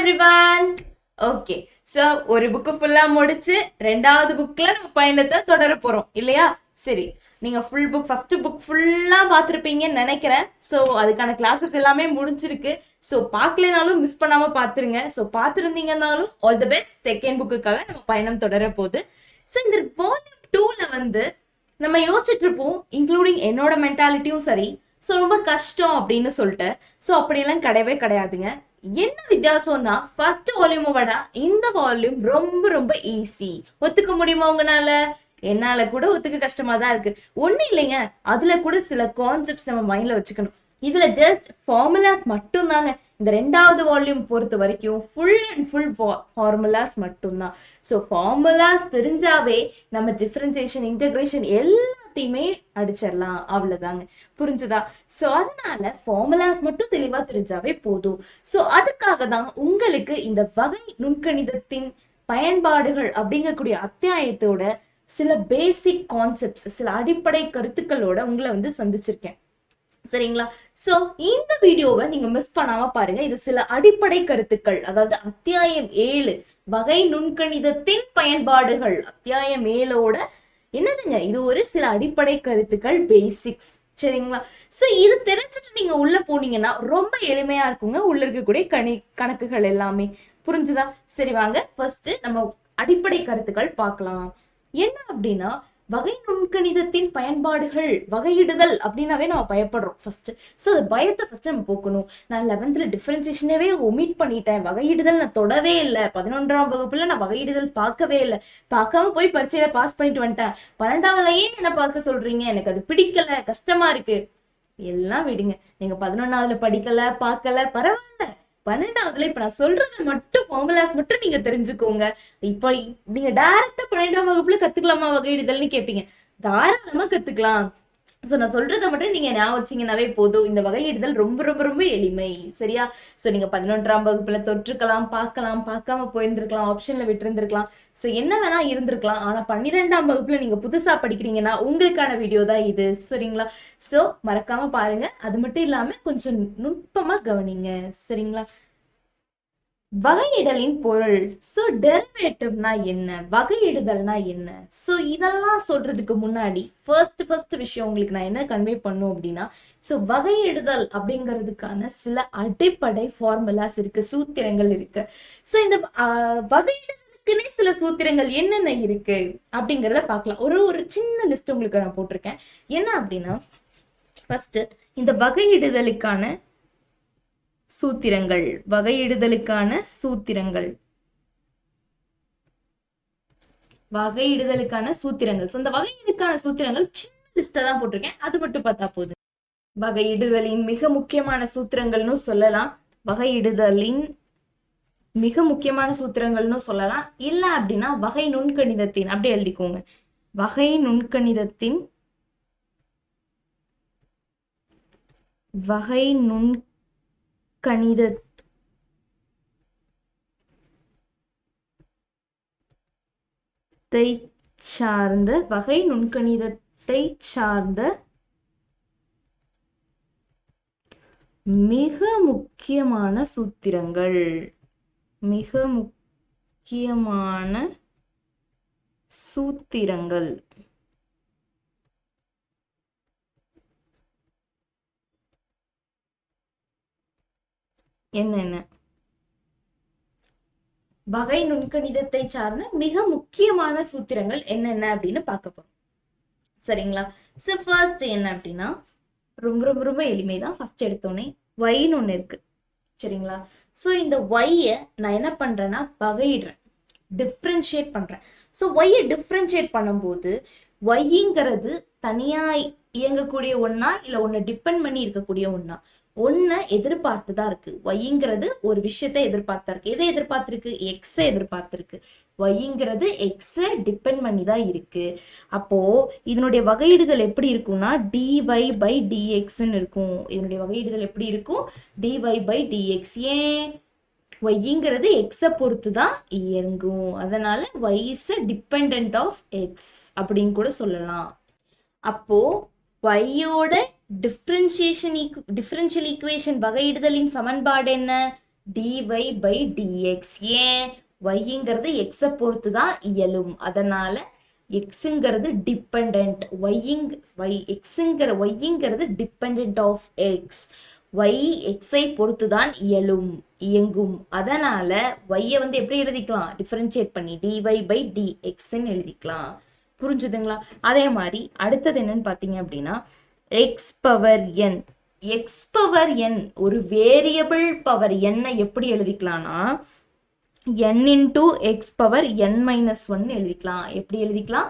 everyone. Okay, so ஒரு book ஃபுல்லாக முடிச்சு ரெண்டாவது புக்கில் நம்ம பயணத்தை தொடர போகிறோம் இல்லையா? சரி, நீங்கள் ஃபர்ஸ்ட் புக் ஃபுல்லாக பார்த்துருப்பீங்கன்னு நினைக்கிறேன். ஸோ அதுக்கான கிளாஸஸ் எல்லாமே முடிஞ்சிருக்கு. ஸோ பார்க்கலனாலும் மிஸ் பண்ணாமல் பார்த்துருங்க. ஸோ பார்த்துருந்தீங்கன்னாலும் ஆல் தி பெஸ்ட். செகண்ட் புக்குக்காக நம்ம பயணம் தொடர போகுது. ஸோ இந்த வால்யூம் 2ல் நம்ம யோசிச்சுட்டு இருப்போம், இன்க்ளூடிங் என்னோட மென்டாலிட்டியும் சரி, ஸோ ரொம்ப கஷ்டம் அப்படின்னு சொல்லிட்டு. ஸோ அப்படியெல்லாம் கிடையவே கிடையாதுங்க. என்ன வித்தியாசம்னா ஃபர்ஸ்ட் வால்யூமை விட இந்த வால்யூம் ரொம்ப ரொம்ப ஈஸி. ஒத்துக்க முடியுமா உங்களால? என்னால கூட ஒத்துக்க கஷ்டமா தான் இருக்கு. ஒன்றும் இல்லைங்க, அதுல கூட சில கான்செப்ட்ஸ் நம்ம மைண்ட்ல வச்சுக்கணும். இதுல ஜஸ்ட் ஃபார்முலாஸ் மட்டும் தாங்க. இந்த ரெண்டாவது வால்யூம் பொறுத்த வரைக்கும் ஃபுல் அண்ட் ஃபுல் ஃபார்முலாஸ் மட்டும்தான். ஸோ ஃபார்முலாஸ் தெரிஞ்சாவே நம்ம டிஃபரன்சியேஷன், இன்டகிரேஷன் எல்லாத்தையுமே அடிச்சிடலாம். அவ்வளோதாங்க, புரிஞ்சுதா? ஸோ அதனால ஃபார்முலாஸ் மட்டும் தெளிவாக தெரிஞ்சாவே போதும். ஸோ அதுக்காக தான் உங்களுக்கு இந்த வகை நுண்கணிதத்தின் பயன்பாடுகள் அப்படிங்கக்கூடிய அத்தியாயத்தோட சில பேசிக் கான்செப்ட்ஸ், சில அடிப்படை கருத்துக்களோட உங்களை சந்திச்சிருக்கேன். சரிங்களா? சோ இந்த வீடியோவை நீங்க மிஸ் பண்ணாம பாருங்க. இது சில அடிப்படை கருத்துக்கள், அதாவது அத்தியாயம் 7 வகை நுண்கணிதத்தின் பயன்பாடுகள். அத்தியாயம் 7ஓட என்னதுங்க, இது ஒரு சில அடிப்படை கருத்துக்கள், பேசிக்ஸ். சரிங்களா? சோ இது தெரிஞ்சுட்டு நீங்க உள்ள போனீங்கன்னா ரொம்ப எளிமையா இருக்குங்க. உள்ள இருக்கக்கூடிய கணக்குகள் எல்லாமே. புரிஞ்சுதா? சரி வாங்க, ஃபர்ஸ்ட் நம்ம அடிப்படை கருத்துக்கள் பார்க்கலாம். என்ன அப்படின்னா, வகை நுண்கணிதத்தின் பயன்பாடுகள், வகையிடுதல் அப்படின்னாவே நம்ம பயப்படுறோம் ஃபர்ஸ்ட். ஸோ அது பயத்தை ஃபர்ஸ்ட் நம்ம போக்கணும். நான் 11th டிஃபரன்சியேஷனவே ஒமிட் பண்ணிட்டேன், வகையிடுதல் நான் தொடவே இல்லை. 11ஆம் வகுப்புல நான் வகையிடுதல் பார்க்கவே இல்லை. பார்க்காம போய் பரீட்சையில பாஸ் பண்ணிட்டு வந்துட்டேன். 12வதுலயே என்ன பார்க்க சொல்றீங்க? எனக்கு அது பிடிக்கல, கஷ்டமா இருக்கு. எல்லாம் விடுங்க. நீங்க 11வதுல படிக்கல, பார்க்கல, பரவாயில்ல. 12வதுல இப்ப நான் சொல்றது மட்டும் ஃபார்முலாஸ் மட்டும் நீங்க தெரிஞ்சுக்கோங்க. இப்ப நீங்க டைரக்டா 12ஆம் வகுப்புல கத்துக்கலாமா வகையிடுதல்னு கேட்பீங்க. தாராளமா கத்துக்கலாம். ஸோ நான் சொல்றதை மட்டும் நீங்க ஞாபகம் வச்சீங்கன்னாவே போதும். இந்த வகையிடுதல் ரொம்ப ரொம்ப ரொம்ப எளிமை. சரியா? ஸோ நீங்க 11ஆம் வகுப்புல தொற்றுக்கலாம், பார்க்கலாம், பார்க்காம போயிருந்திருக்கலாம், ஆப்ஷன்ல விட்டுருந்துருக்கலாம். ஸோ என்ன வேணா இருந்திருக்கலாம். ஆனா 12ஆம் வகுப்புல நீங்க புதுசா படிக்கிறீங்கன்னா உங்களுக்கான வீடியோ தான் இது. சரிங்களா? ஸோ மறக்காம பாருங்க. அது மட்டும் இல்லாம கொஞ்சம் நுட்பமா கவனிங்க. சரிங்களா? வகையிடலின் பொருள். ஸோ டெரிவேட்டிவ்னா என்ன, வகையிடுதல்னா என்ன? ஸோ இதெல்லாம் சொல்றதுக்கு முன்னாடி ஃபர்ஸ்ட் விஷயம் உங்களுக்கு நான் என்ன கன்வே பண்ணும் அப்படின்னா, ஸோ வகையிடுதல் அப்படிங்கிறதுக்கான சில அடிப்படை ஃபார்முலாஸ் இருக்கு, சூத்திரங்கள் இருக்கு. ஸோ இந்த வகையிடுதலுக்குன்னே சில சூத்திரங்கள் என்னென்ன இருக்கு அப்படிங்கிறத பார்க்கலாம். ஒரு சின்ன லிஸ்ட் உங்களுக்கு நான் போட்டிருக்கேன். என்ன அப்படின்னா, ஃபர்ஸ்ட் இந்த வகையிடுதலுக்கான சூத்திரங்கள், வகையிடுதலுக்கான சூத்திரங்கள், வகையிடுதலுக்கான சூத்திரங்கள். இந்த வகையிடுதலுக்கான சூத்திரங்கள் சின்ன லிஸ்டா தான் போட்டிருக்கேன், அது மட்டும் பார்த்தா போதும். வகையிடுதலின் மிக முக்கியமான சூத்திரங்கள்னு சொல்லலாம், வகையிடுதலின் மிக முக்கியமான சூத்திரங்கள்னு சொல்லலாம். இல்ல அப்படின்னா வகை நுண்கணிதத்தின், அப்படி எழுதிக்கோங்க, வகை நுண்கணிதத்தின், வகை நுண்கணிதத்தை சார்ந்த, வகை நுண்கணிதத்தை சார்ந்த மிக முக்கியமான சூத்திரங்கள், மிக முக்கியமான சூத்திரங்கள் என்னென்ன? வகை நுண்கணிதத்தை சார்ந்த மிக முக்கியமான சூத்திரங்கள் என்னென்ன அப்படின்னு பார்க்க போறோம். சரிங்களா? ஸோ ஃபர்ஸ்ட் என்ன அப்படின்னா, ரொம்ப ரொம்ப ரொம்ப எளிமைதான். ஃபர்ஸ்ட் எடுத்தோடனே ஒய்ன்னு ஒன்று இருக்கு. சரிங்களா? ஸோ இந்த ஒய்யை நான் என்ன பண்றேன்னா வகையிடுறேன், டிஃப்ரென்ஷியேட் பண்றேன். ஸோ ஒய்யை டிஃப்ரென்ஷியேட் பண்ணும்போது ஒய்ங்கிறது தனியா இயங்கக்கூடிய ஒன்னா, இல்லை ஒன்று டிபெண்ட் பண்ணி இருக்கக்கூடிய ஒன்னா, ஒன்ன எதிர்பார்த்துதான் இருக்கு. ஒய்ங்கிறது ஒரு விஷயத்தை எதிர்பார்த்தா இருக்கு. எதை எதிர்பார்த்திருக்கு? எக்ஸை எதிர்பார்த்திருக்கு. ஒய்ங்கிறது எக்ஸை டிபெண்ட் பண்ணி தான் இருக்கு. அப்போ இதனுடைய வகையிடுதல் எப்படி இருக்கும்னா டிஒய் பை டிஎக்ஸ்ன்னு இருக்கும். இதனுடைய வகையிடுதல் எப்படி இருக்கும்? Dy by dx. ஏன்? ஒய்ங்கிறது எக்ஸை பொறுத்து தான் இயங்கும். அதனால y is depend of x அப்படின்னு கூட சொல்லலாம். அப்போ ஒய்யோட டிஃபரன்ஷியல் ஈக்குவேஷன் வகையிடுதலின் சமன்பாடு என்ன? dy by dx. ஏன் yங்கிறது x பொறுத்து தான் இயலும், அதனால xங்கிறது டிபெண்டன்ட், yங்கிறது டிபெண்டன்ட் ஆஃப் x, y x-ஐ பொறுத்து தான் இயங்கும், அதனால y-ஐ வந்து எப்படி எழுதிக்கலாம், டிஃபரன்ஷியேட் பண்ணி dy by dx-ன்னு எழுதிக்கலாம். புரிஞ்சுதுங்களா? அதே மாதிரி அடுத்தது என்னன்னு பார்த்தீங்க அப்படின்னா x power n. x power n ஒரு வேரியபிள் பவர் n-ஐ எப்படி எழுதிக்கலாம்னா n into x power n minus 1 எழுதிக்கலாம். எப்படி எழுதிக்கலாம்?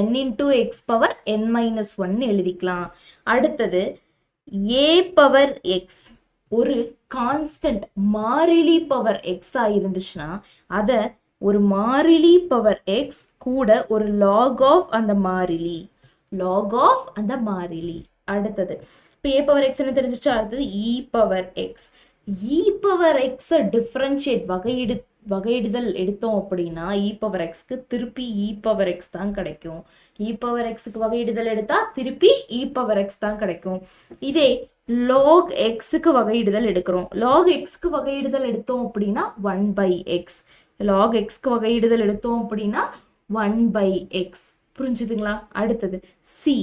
n into x power n minus 1 எழுதிக்கலாம். அடுத்தது a power x ஒரு கான்ஸ்டன்ட் மாறிலி பவர் x இருந்துச்சுன்னா அத ஒரு மாறிலி பவர் x கூட ஒரு log of அந்த மாறிலி. அடுத்தது இப்போ a power x என்ன தெரிஞ்சிச்சு, அடுத்தது e power x. e power x differentiate வகையிடுதல் எடுத்தோம் அப்படின்னா e power x-க்கு திருப்பி e power x தான் கிடைக்கும். e power x-க்கு வகையிடுதல் எடுத்தா திருப்பி e power x தான் கிடைக்கும். இதே log x-க்கு வகையிடுதல் எடுக்கிறோம். log x-க்கு வகையிடுதல் எடுத்தோம் அப்படின்னா 1 by x. log x-க்கு வகையிடுதல் எடுத்தோம் அப்படின்னா 1 by x. புரிஞ்சுதுங்களா? அடுத்தது சி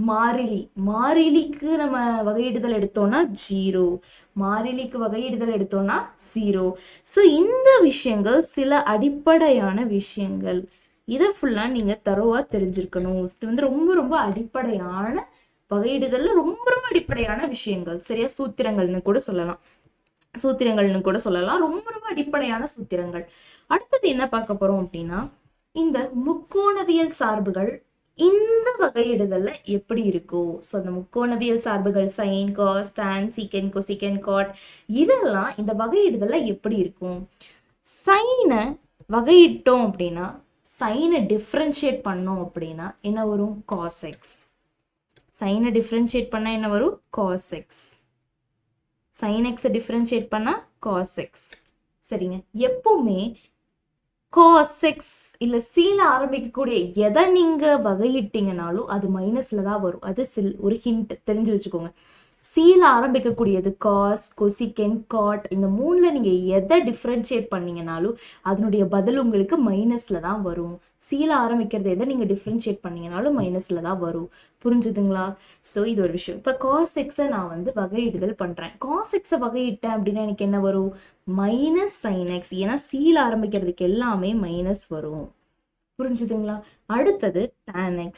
மாறிலிக்கு நம்ம வகையிடுதல் எடுத்தோம்னா 0, மாறிலிக்கு வகையிடுதல் எடுத்தோம்னா 0. ஸோ இந்த விஷயங்கள் சில அடிப்படையான விஷயங்கள், இதை ஃபுல்லா நீங்க தரோவா தெரிஞ்சிருக்கணும். இது வந்து ரொம்ப ரொம்ப அடிப்படையான வகையிடுதல்ல ரொம்ப ரொம்ப அடிப்படையான விஷயங்கள், சரியா? சூத்திரங்கள்னு கூட சொல்லலாம், ரொம்ப ரொம்ப அடிப்படையான சூத்திரங்கள். அடுத்தது என்ன பார்க்க போறோம் அப்படின்னா இந்த முக்கோணவியல் சார்புகள் இந்த வகையிடுதல்ல எப்படி இருக்கும். ஸோ அந்த முக்கோணவியல் சார்புகள் சைன், காஸ், டான், சீக்கன், கொசிக்கன், காட் இதெல்லாம் இந்த வகையிடுதல்ல எப்படி இருக்கும். சைனை வகையிட்டோம் அப்படின்னா, சைனை டிஃப்ரென்ஷியேட் பண்ணோம் அப்படின்னா என்ன வரும், காஸ் எக்ஸ். சைனை டிஃப்ரென்ஷியேட் பண்ணா என்ன வரும், காஸ் எக்ஸ். சைன் எக்ஸை டிஃப்ரென்ஷியேட் பண்ணா காஸ் எக்ஸ். சரிங்க, எப்பவுமே cos x இல்ல cல ஆரம்பிக்கக்கூடிய எதை நீங்க வகையிட்டீங்கனாலும் அது மைனஸ்ல தான் வரும். அது ஒரு ஹிண்ட் தெரிஞ்சு வச்சுக்கோங்க. cல ஆரம்பிக்கக்கூடியது cos, கொசிகன், காட் இந்த மூணுல நீங்க எதை டிஃபரன்ஷியேட் பண்ணீங்கனாலும் அதனுடைய பதில் உங்களுக்கு மைனஸ்ல தான் வரும். cல ஆரம்பிக்கிறது எதை நீங்க டிஃபரன்ஷியேட் பண்ணீங்கனாலும் மைனஸ்ல தான் வரும். புரிஞ்சுதுங்களா? ஸோ இது ஒரு விஷயம். இப்போ cos x-ஐ நான் வந்து வகையிடுதல் பண்றேன். cos x-ஐ வகையிட்டேன் அப்படின்னா எனக்கு என்ன வரும், மைனஸ் சைன் எக்ஸ். ஏன்னா cல ஆரம்பிக்கிறதுக்கு எல்லாமே மைனஸ் வரும். புரிஞ்சுதுங்களா? அடுத்தது tan x.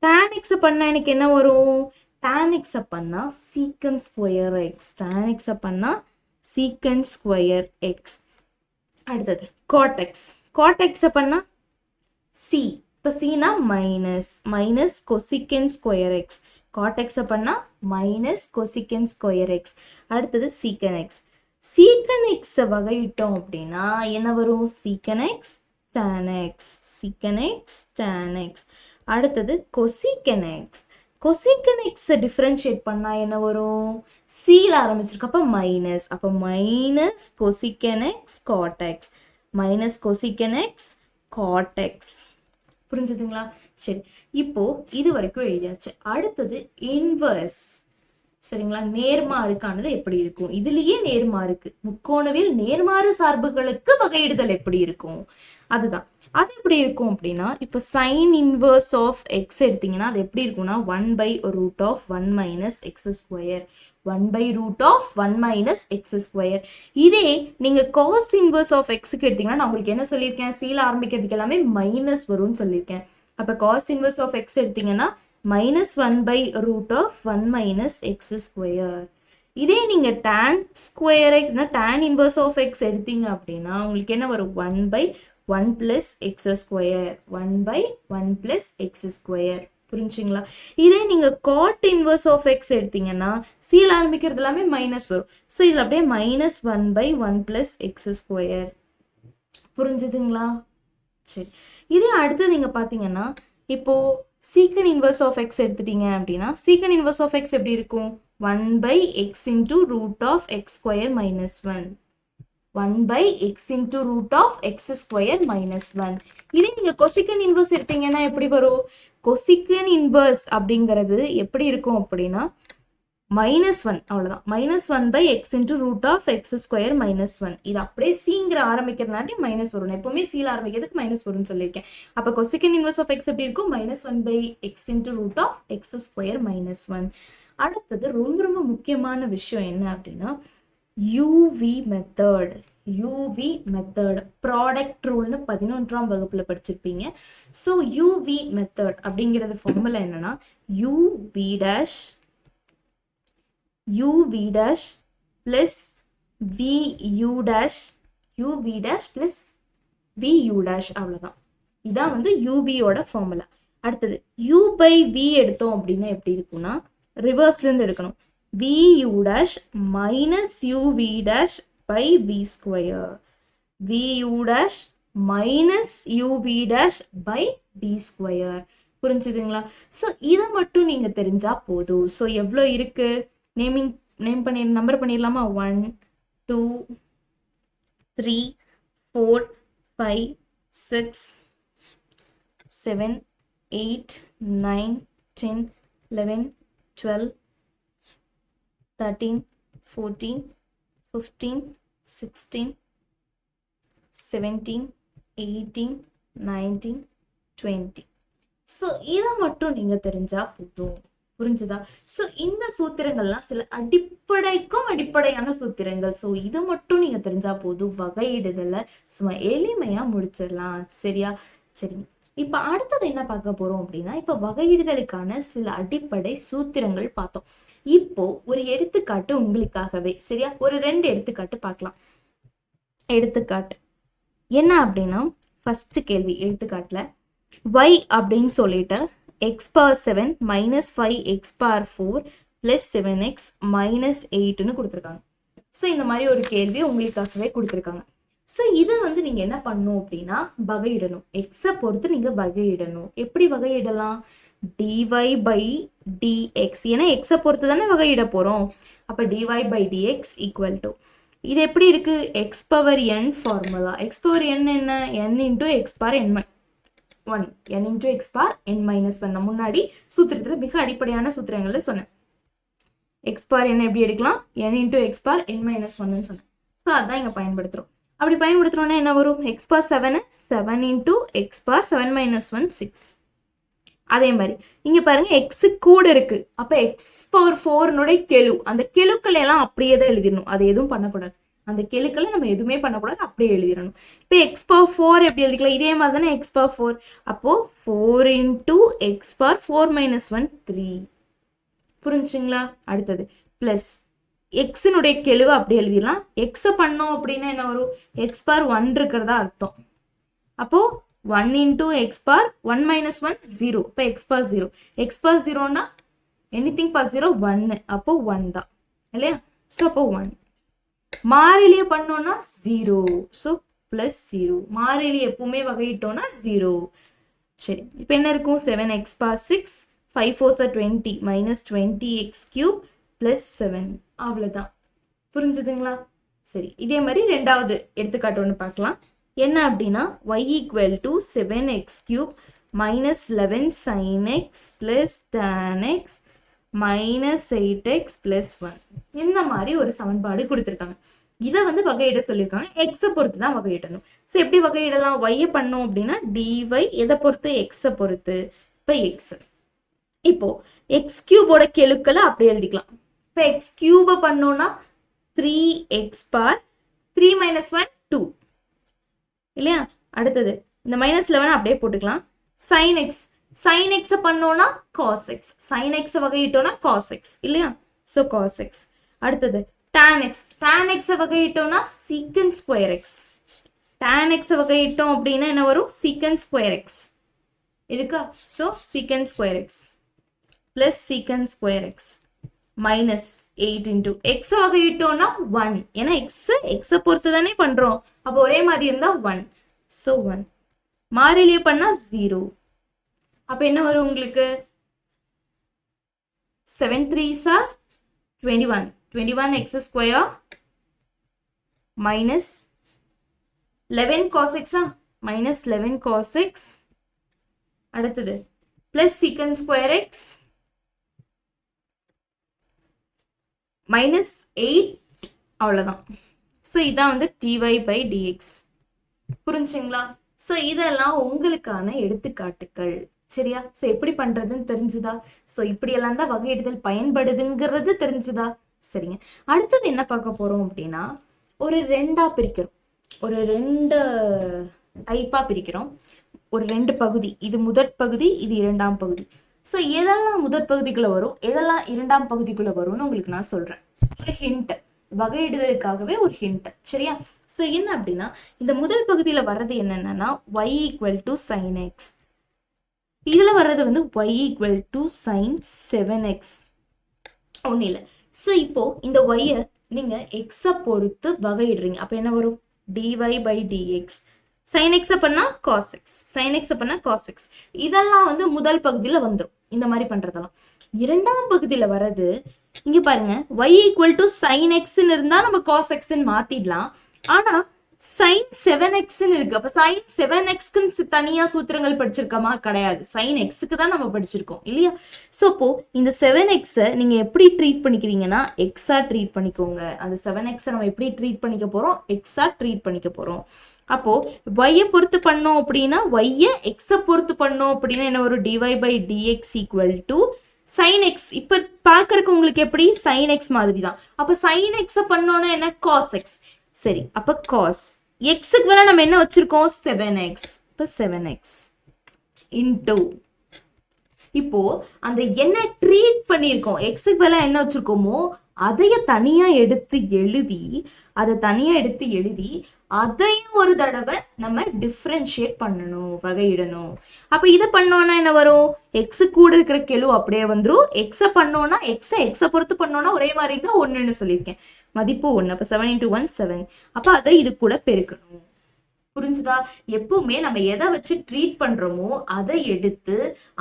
tan x பண்ணா எனக்கு என்ன வரும், tan x பண்ணா secant square x. tan x பண்ணா secant square x. அடுத்தது cot x. cot x பண்ணா c. இப்போ cனா minus cosecant square x. cot x பண்ணா மைனஸ் cosecant square x. அடுத்தது secant x. secant x வகையிட்டோம் அப்படின்னா என்ன வரும், secant x tan x. secant x tan x. அடுத்தது cosecant x. cosecant x differentiate பண்ணா என்ன வரும், cல ஆரம்பிச்சிருக்கு, அப்போ minus cosecant x cot x. Minus cosecant x cot x. புரிஞ்சுதுங்களா? சரி, இப்போ இது வரைக்கும் எழுதியாச்சு. அடுத்தது இன்வர்ஸ். சரிங்களா? நேர்மாறுக்கானது எப்படி இருக்கும், இதுலயே நேர்மாறுக்கு முக்கோணவியல் நேர்மாறு சார்புகளுக்கு வகையிடுதல் எப்படி இருக்கும் அதுதான். அது எப்படி இருக்கும் அப்படின்னா, இப்போ சைன் இன்வர்ஸ் ஆஃப் எக்ஸ் எடுத்தீங்கன்னா அது எப்படி இருக்கும்னா 1/√(1 - x²). 1/√(1 - x². இதே நீங்க காஸ் இன்வர்ஸ் ஆஃப் எக்ஸுக்கு எடுத்தீங்கன்னா நான் உங்களுக்கு என்ன சொல்லியிருக்கேன், சீல ஆரம்பிக்கிறதுக்கு எல்லாமே மைனஸ் வரும்னு சொல்லியிருக்கேன். அப்போ காஸ் இன்வர்ஸ் ஆஃப் எக்ஸ் எடுத்தீங்கன்னா -1/√(1 - x². இதே நீங்க tan square x tan inverse of x எடுத்தீங்க அப்படின்னா உங்களுக்கு என்ன வரும், 1/1 + x². 1/1 + x². புரிஞ்சுங்களா? இதே நீங்க cot இன்வர்ஸ் ஆஃப் எக்ஸ் எடுத்தீங்கன்னா சீல ஆரம்பிக்கிறது எல்லாமே மைனஸ் வரும். ஸோ இதுல அப்படியே -1/1 + x². புரிஞ்சுதுங்களா? சரி, இதே அடுத்து நீங்க பாத்தீங்கன்னா இப்போ secant இன்வர்ஸ் ஆஃப் எக்ஸ் எடுத்துட்டீங்க அப்படின்னா secant இன்வர்ஸ் ஆஃப் எக்ஸ் எப்படி இருக்கும், 1/x × (x² - 1). 1/x × (x² - 1). இதே நீங்க கொசிகன் இன்வர்ஸ் எடுத்தீங்கன்னா எப்படி வரும், கொசிகன் இன்வர்ஸ் அப்படிங்கிறது எப்படி இருக்கும் அப்படின்னா -1 அவ்வளவுதான். -1 by x into root of x square -1. இது அப்படியே சீங்கிற ஆரம்பிக்கிறதுனாட்டி மைனஸ் வரும். எப்பவுமே சீல ஆரம்பிக்கிறதுக்கு மைனஸ் வரும்னு சொல்லியிருக்கேன். அப்ப cosecant inverse of x எப்படி இருக்கும்? -1 by x into root of x square -1. அடுத்தது ரொம்ப ரொம்ப முக்கியமான விஷயம் என்ன அப்படின்னா UV method. UV method product ரூல்னு 11ஆம் வகுப்புல படிச்சிருப்பீங்க. ஸோ UV மெத்தட் அப்படிங்கிறது ஃபார்முலா என்னன்னா UV dash plus VU dash UV dash plus VU dash அவ்வளோதான். இதான் வந்து UVயோட ஃபார்முலா. அடுத்தது U by V எடுத்தோம் அப்படின்னா எப்படி இருக்கும்னா ரிவர்ஸ்லேருந்து எடுக்கணும். VU dash minus UV dash by V square. VU dash minus UV dash by V square. புரிஞ்சுதுங்களா? ஸோ இதை மட்டும் நீங்க தெரிஞ்சா போதும். ஸோ எவ்வளோ இருக்கு? நம்பர் பண்ணிடலாமா? 1 2 3 4 5 6 7 8 9 10 11 12 13 14 15 16 17 18 19 20. ஸோ இதை மட்டும் நீங்க தெரிஞ்சா போதும். புரிஞ்சுதா? ஸோ இந்த சூத்திரங்கள்லாம் சில அடிப்படையான சூத்திரங்கள். ஸோ இதை மட்டும் நீங்க தெரிஞ்சா போதும். வகையிடுதலை சும்மா எளிமையா முடிச்சிடலாம். சரியா? சரிங்க. இப்ப அடுத்தது என்ன பார்க்க போறோம் அப்படின்னா இப்ப வகையிடுதலுக்கான சில அடிப்படை சூத்திரங்கள் பார்த்தோம். இப்போ ஒரு எடுத்துக்காட்டு உங்களுக்காகவே. சரியா? ஒரு 2 எடுத்துக்காட்டு பார்க்கலாம். எடுத்துக்காட்டு என்ன அப்படின்னா ஃபர்ஸ்ட் கேள்வி எடுத்துக்காட்டுல y அப்படின்னு சொல்லிட்டு x power 7 minus 5x power 4 plus 7x minus 8ன்னு கொடுத்துருக்காங்க. ஸோ இந்த மாதிரி ஒரு கேள்வி உங்களுக்காகவே கொடுத்துருக்காங்க. ஸோ இதை வந்து நீங்க என்ன பண்ணணும் அப்படின்னா வகையிடணும். எக்ஸை பொறுத்து நீங்க வகையிடணும். எப்படி வகையிடலாம்? dy by dx. ஏன்னா எக்ஸை பொறுத்து தானே வகையிட போறோம். அப்ப dy by dx equal to இது எப்படி இருக்கு? x power n formula. x power n என்ன? n into x power n 1. n into x power n minus 1. நான் முன்னாடி சூத்திரத்துல மிக அடிப்படையான சூத்திரங்கள்ல சொன்னேன். x power n எப்படி எடுக்கலாம்? n into x power n minus 1 சொன்னேன். ஸோ அதான் இங்க பயன்படுத்துறோம். அப்படி பயன்படுத்துறோம்னா என்ன வரும்? x power 7 into x power 7 minus 1 6. அதே மாதிரி இங்க பாருங்க x கூட இருக்கு. அப்ப x power 4 கெழு. அந்த கெழுக்களை எல்லாம் அப்படியே தான் எழுதிடணும். அது எதுவும் பண்ணக்கூடாது. அந்த கெழுக்களை நம்ம எதுவுமே பண்ணக்கூடாது. அப்படியே எழுதிடணும். இப்போ x power 4 எப்படி எழுதிக்கலாம்? இதே மாதிரி தானே x power 4. அப்போ 4 into x power 4 minus 1 3. புரிஞ்சுங்களா? அடுத்தது பிளஸ் எக்ஸினுடைய கெழுவை அப்படி எழுதிடலாம். எக்ஸை பண்ணோம் அப்படின்னா என்ன வரும்? x power 1 இருக்கிறதா அர்த்தம். அப்போ 1 into x power 1 minus 1 0. இப்போ x power 0. x power 0னா anything power 0 1. அப்போ 1 தான் இல்லையா? ஸோ அப்போ 1. மாறிலியை பண்ணோம்னா 0. So plus 0. மாறிலி எப்பவுமே வகையிட்டோம்னா 0. சரி, இப்போ என்ன இருக்கும்? 7x power 6 5 4s are 20 minus 20x cube plus 7. அவ்வளோதான். புரிஞ்சுதுங்களா? சரி, இதே மாதிரி ரெண்டாவது எடுத்துக்காட்டு ஒன்று பார்க்கலாம். என்ன அப்படின்னா y equal to 7x cube minus 11 sin x plus tan x minus 8x plus 1. இந்த மாதிரி ஒரு சமன்பாடு கொடுத்துருக்காங்க. இதை வந்து வகையிட சொல்லியிருக்காங்க. எக்ஸை பொறுத்து தான் வகையிடணும். ஸோ எப்படி வகையிடலாம்? y பண்ணோம் அப்படின்னா dy எதை பொறுத்து? எக்ஸை பொறுத்து. இப்போ எக்ஸ் இப்போ எக்ஸ் கியூபோட கெழுக்களை அப்படி எழுதிக்கலாம். இப்போ எக்ஸ் கியூபை பண்ணோம்னா 3x power 3 minus 1 2 இல்லையா? அடுத்தது இந்த -11 அப்படியே போட்டுக்கலாம். sin x sin x பண்ணோம்னா cos x. sin x வகையிட்டோம்னா cos x இல்லையா? So cos x. அடுத்தது tan x tan x வகையிட்டோம்னா secant square x. tan x வகையிட்டோம் அப்படின்னா என்ன வரும்? secant square x இருக்கா? So secant square x plus secant square x minus 8 into x வகையிட்டோம்னா 1. ஏன்னா x பொறுத்து தானே பண்றோம். அப்போ ஒரே மாதிரி இருந்தா 1. ஸோ 1. மாறிலியை பண்ணா 0. அப்ப என்ன வரும் உங்களுக்கு? 7 3s are 21. 21x square minus 11 cos x minus 11 cos x. அடுத்தது plus secant square x -8 அவ்வளோதான். ஸோ இதான் வந்து dy by dx. புரிஞ்சுங்களா? ஸோ இதெல்லாம் உங்களுக்கான எடுத்துக்காட்டுகள். சரியா? ஸோ எப்படி பண்றதுன்னு தெரிஞ்சுதா? ஸோ இப்படியெல்லாம் தான் வகையிடுதல் பயன்படுதுங்கிறது தெரிஞ்சுதா? சரிங்க. அடுத்தது என்ன பார்க்க போறோம் அப்படின்னா, ஒரு ரெண்டா பிரிக்கிறோம். ஒரு ரெண்டு டைப்பா பிரிக்கிறோம். ஒரு ரெண்டு பகுதி, இது முதற் பகுதி, இது இரண்டாம் பகுதி. ஸோ எதெல்லாம் முதற் பகுதிக்குள்ள வரும், எதெல்லாம் இரண்டாம் பகுதிக்குள்ள வரும்னு உங்களுக்கு நான் சொல்றேன். ஒரு ஹிண்ட், வகையிடுதலுக்காகவே ஒரு ஹிண்ட். சரியா? ஸோ என்ன அப்படின்னா, இந்த முதல் பகுதியில வர்றது என்னன்னா y = sin x. இதுல வர்றது வந்து y = sin 7x. ஒன்றும் இல்லை. ஸோ இப்போ இந்த y-யை நீங்க x-ஐ பொறுத்து வகையிடுறீங்க. அப்ப என்ன வரும்? dy by dx. sin x பண்ணா cos x, sin x பண்ணா cos x. இதெல்லாம் வந்து முதல் பகுதியில வந்துடும். இந்த மாதிரி பண்றதெல்லாம். இரண்டாம் பகுதியில வர்றது இங்க பாருங்க, y = sin x இருந்தா நம்ம cos x மாத்திடலாம். ஆனா sin 7x இருக்கு. அப்ப sin 7x தனியா சூத்திரங்கள் படிச்சிருக்கோமா? கிடையாது. sin x-க்கு தான் நம்ம படிச்சிருக்கோம் இல்லையா? சோ அப்போ இந்த 7x-ஐ நீங்க எப்படி ட்ரீட் பண்ணிக்கிறீங்கன்னா x-ஆ ட்ரீட் பண்ணிக்கோங்க. அந்த 7x-ஐ நம்ம எப்படி ட்ரீட் பண்ணிக்க போறோம்? x-ஆ ட்ரீட் பண்ணிக்க போறோம். அப்போ y-ஐ பொறுத்து பண்ணோம் அப்படின்னா, y-ஐ x-ஐ பொறுத்து பண்ணோம் அப்படின்னா என்ன வரும்? dy by dx = sin x. இப்ப பாக்குறதுக்கு உங்களுக்கு எப்படி? sin x மாதிரி தான். அப்ப sin x-ஐ பண்ணோம்னா என்ன? cos x. சரி, அப்ப cos x-க்கு பதிலா நம்ம என்ன வச்சிருக்கோம்? 7x. இப்ப 7x into இப்போ அந்த என்ன ட்ரீட் பண்ணியிருக்கோம், x-க்கு பதிலா என்ன வச்சிருக்கோமோ அதைய தனியா எடுத்து எழுதி அதையும் ஒரு தடவை நம்ம டிஃபரன்ஷியேட் பண்ணணும், வகையிடணும். அப்ப இதை பண்ணோம்னா என்ன வரும்? x கூட இருக்கிற கெழு அப்படியே வந்துரும். x-ஐ பண்ணோம்னா x-ஐ பொறுத்து பண்ணோம்னா ஒரே மாதிரி இருந்தா 1ன்னு சொல்லியிருக்கேன். மதிப்பு 1. அப்ப 7 × 1 7. அப்ப அதை இது கூட பெருக்கணும். புரிஞ்சுதா? எப்பவுமே நம்ம எதை வச்சு ட்ரீட் பண்றோமோ அதை எடுத்து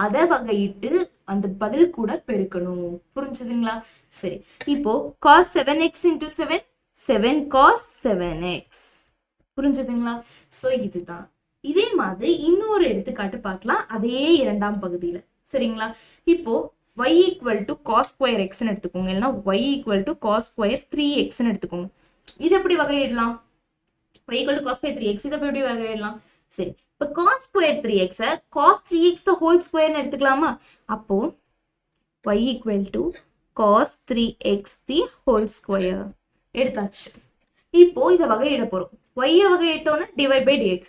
அதை வகையிட்டு அந்த பதில் கூட பெருக்கணும். புரிஞ்சுதுங்களா? சரி, இப்போ cos 7x × 7 7 cos 7x. புரிஞ்சுதுங்களா? சோ இதுதான். இதே மாதிரி இன்னொரு எடுத்துக்காட்டு பார்க்கலாம், அதே இரண்டாம் பகுதியில. சரிங்களா? இப்போ y = cos square x ன்னு எடுத்துக்கோங்க, இல்லைன்னா y = cos square 3x ன்னு எடுத்துக்கோங்க. இது எப்படி வகையிடலாம்? y = cos square 3x. இதை எப்படி வகையிடலாம்? சரி, இப்போ cos square 3x-ஐ cos 3x the whole square ன்னு எடுத்துக்கலாமா? அப்போ y = cos 3x the whole square எடுத்தாச்சு. இப்போ இதை வகையிட போறோம். y-ஐ வகையிட்டோம்னா dy by dx.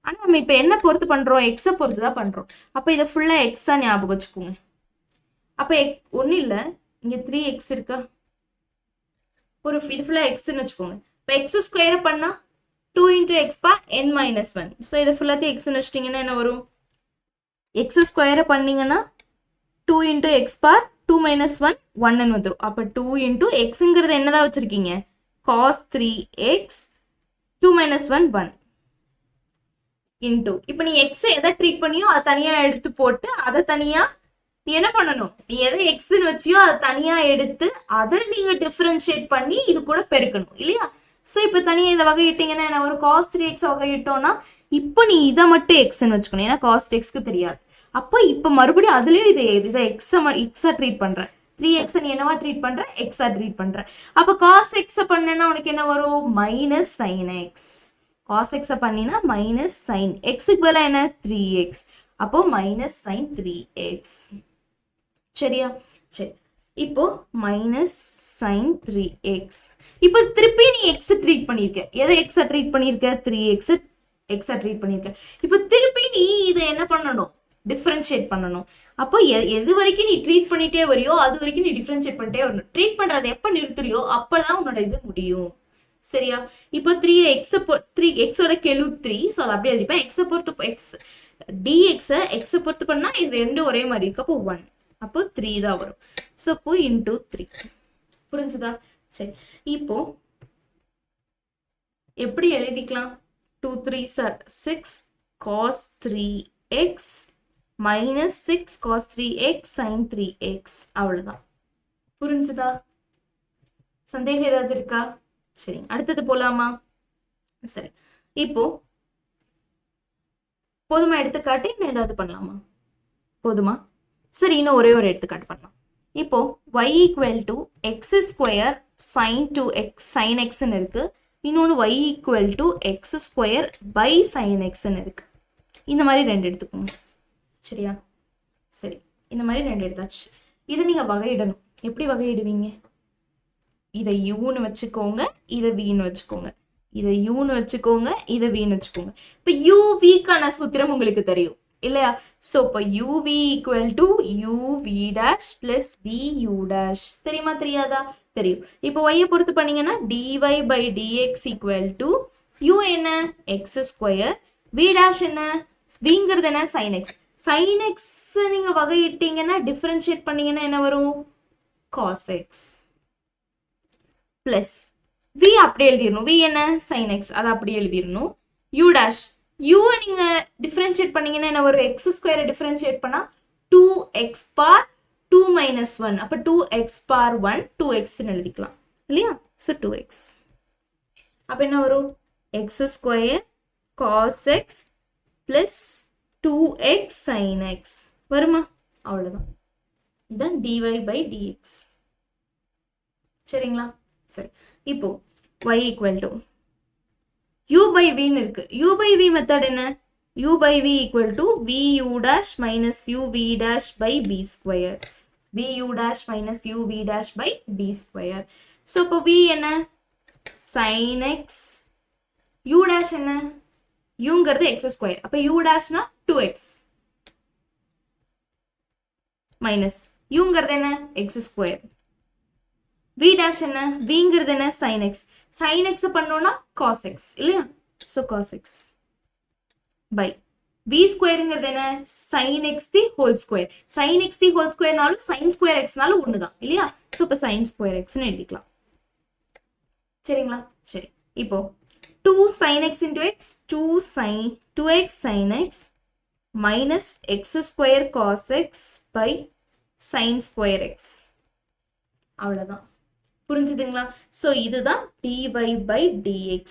ஆனா நம்ம இப்ப என்ன பொறுத்து பண்றோம்? x-ஐ பொறுத்து தான் பண்றோம். அப்ப இதை ஃபுல்லா x-ஆ ஞாபகம் வச்சுக்கோங்க. அப்ப ஒன்னும் இல்ல, இங்க 3x இருக்கா? ஒரு இது ஃபுல்லா x-ன்னு வச்சுக்கோங்க. இப்ப x² பண்ணா 2 × x n - 1. ஸோ இதை ஃபுல்லாத்தையும் x-ன்னு வச்சிட்டீங்கன்னா என்ன வரும்? x² பண்ணீங்கன்னா 2 × x 2 - 1 1ன்னு வந்துடும். அப்ப 2 × x-ங்கிறது என்னதான் வச்சிருக்கீங்க? cos 3x 2 - 1 1 into. இப்போ நீ x-ஐ எதை ட்ரீட் பண்ணியோ அதை தனியா எடுத்து போட்டு அதை தனியா நீ என்ன பண்ணணும்? நீ எதை x-ன்னு வச்சியோ அதை தனியா எடுத்து அதை நீங்க டிஃபரன்ஷியேட் பண்ணி இது கூட பெருக்கணும் இல்லையா? ஸோ இப்போ தனியா இதை வகையிட்டீங்கன்னா என்ன ஒரு cos 3x வகையிட்டோம்னா இப்போ நீ இதை மட்டும் x-ன்னு வச்சுக்கணும், ஏன்னா cos 3x-க்கு தெரியாது. அப்போ இப்போ மறுபடியும் அதுலயும் இதை x-ஆ ட்ரீட் பண்றேன். 3x நீ என்னவா ட்ரீட் பண்ற? x-ஆ ட்ரீட் பண்ற. அப்ப cos x-ஐ பண்ணேன்னா உனக்கு என்ன வரும்? -sin x. cos x-ஐ பண்ணினா -sin x-க்கு பதிலா என்ன? 3x. அப்போ -sin 3x. சரியா? சரி, இப்போ -sin 3x. இப்போ திருப்பி நீ x ட்ரீட் பண்ணிருக்க. எதை x ட்ரீட் பண்ணிருக்க? 3x x ட்ரீட் பண்ணிருக்க. இப்போ திருப்பி நீ இதை என்ன பண்ணணும்? டிஃபரன்ஷியேட் பண்ணணும். அப்போ எது வரைக்கும் நீ ட்ரீட் பண்ணிட்டே வரியோ அது வரைக்கும் நீ டிஃபரன்ஷியேட் பண்ணிட்டே வரணும். ட்ரீட் பண்றதை எப்ப நிறுத்துறியோ அப்பதான் உன்னோட இது முடியும். சரியா? இப்போ 3x-ஓட கெழு 3. ஸோ அதை அப்படியே எழுதிப்பேன். x-ஐ பொறுத்து dx-ஐ x-ஐ பொறுத்து பண்ணா இது ரெண்டும் ஒரே மாதிரி இருக்கு. அப்போ 1. அப்போ 3 தான் வரும். ஸோ அப்போ × 3. புரிஞ்சுதா? சரி, இப்போ எப்படி எழுதிக்கலாம்? 2 3s are 6 cos 3x -6 cos 3x sin 3x. அவ்வளவுதான். புரிஞ்சுதா? சந்தேகம் ஏதாவது இருக்கா? சரி, அடுத்தது போலாமா? சரி, இப்போ போதுமா எடுத்துக்காட்டு? இன்னும் ஏதாவது பண்ணலாமா? போதுமா? சரி, இன்னும் ஒரே ஒரு எடுத்துக்காட்டு பண்ணலாம். இப்போ y equal to x square sin two x sin எக்ஸ்ன்னு இருக்கு. இன்னொன்று y equal to x square by sin எக்ஸ்ன்னு இருக்கு. இந்த மாதிரி ரெண்டு எடுத்துக்கோங்க. சரியா? சரி, இந்த மாதிரி ரெண்டு எடுத்தாச்சு. இதை நீங்கள் வகையிடணும். எப்படி வகையிடுவீங்க? இதை யூன்னு வச்சுக்கோங்க, இதை வின்னு வச்சுக்கோங்க. இதை யூன்னு வச்சுக்கோங்க, இதை வின்னு வச்சுக்கோங்க. இப்போ யூவிக்கான சூத்திரம் உங்களுக்கு தெரியும் இல்லையா? ஸோ இப்போ uv equal to uv dash plus v u dash. தெரியுமா தெரியாதா? தெரியும். இப்போ ஒய்யை பொறுத்து பண்ணீங்கன்னா dy by dx equal to u என்ன எக்ஸ் ஸ்கொயர், வி டேஷ் என்ன விங்கிறது என்ன சைன் எக்ஸ். சைன் எக்ஸ் நீங்க வகையிட்டீங்கன்னா டிஃபரன்ஷியேட் பண்ணீங்கன்னா என்ன வரும்? காஸ் எக்ஸ் பிளஸ் வி அப்படி எழுதிடணும். வி என்ன சைன் எக்ஸ், அதை அப்படி எழுதிடணும். யூ டேஷ் யூவை நீங்க டிஃபரன்ஷியேட் பண்ணீங்கன்னா என்ன வரும்? எக்ஸ் ஸ்கொயரை டிஃபரன்ஷியேட் பண்ணா 2x பார் 2 மைனஸ் 1. அப்போ 2x பார் 1 2xன்னு எழுதிக்கலாம் இல்லையா? So 2x. அப்போ என்ன வரும்? X square cos x plus 2x sin x வருமா? அவ்வளோதான். இதுதான் dy by dx. சரிங்களா? சரி, இப்போ y equal to u by v இருக்கு. u by v மெத்தட் என்ன? u by v equal to v u dash minus u v dash by v square. v u dash minus u v dash by v square. So இப்போ v என்ன? sin x. u dash என்ன? uங்கிறது x square. அப்போ u dashனா 2x minus uங்கிறது என்ன? x square. v dash என்ன? vங்கிறது என்ன? sin x. sin x பண்ணோம்னா cos x இல்லையா? So cos x by v ஸ்கொயருங்கிறது என்ன? sin x the whole square. sin x the whole ஸ்கொயர்னாலும் sin ஸ்கொயர் எக்ஸ்னாலும் ஒன்று தான் இல்லையா? ஸோ இப்போ sin ஸ்கொயர் எக்ஸ்ன்னு எழுதிக்கலாம். சரிங்களா? சரி, இப்போ 2 sin x into x 2x sin x minus x square cos x by sin square x. அவ்வளோதான். புரிஞ்சுதுங்களா? ஸோ இதுதான் dy by dx.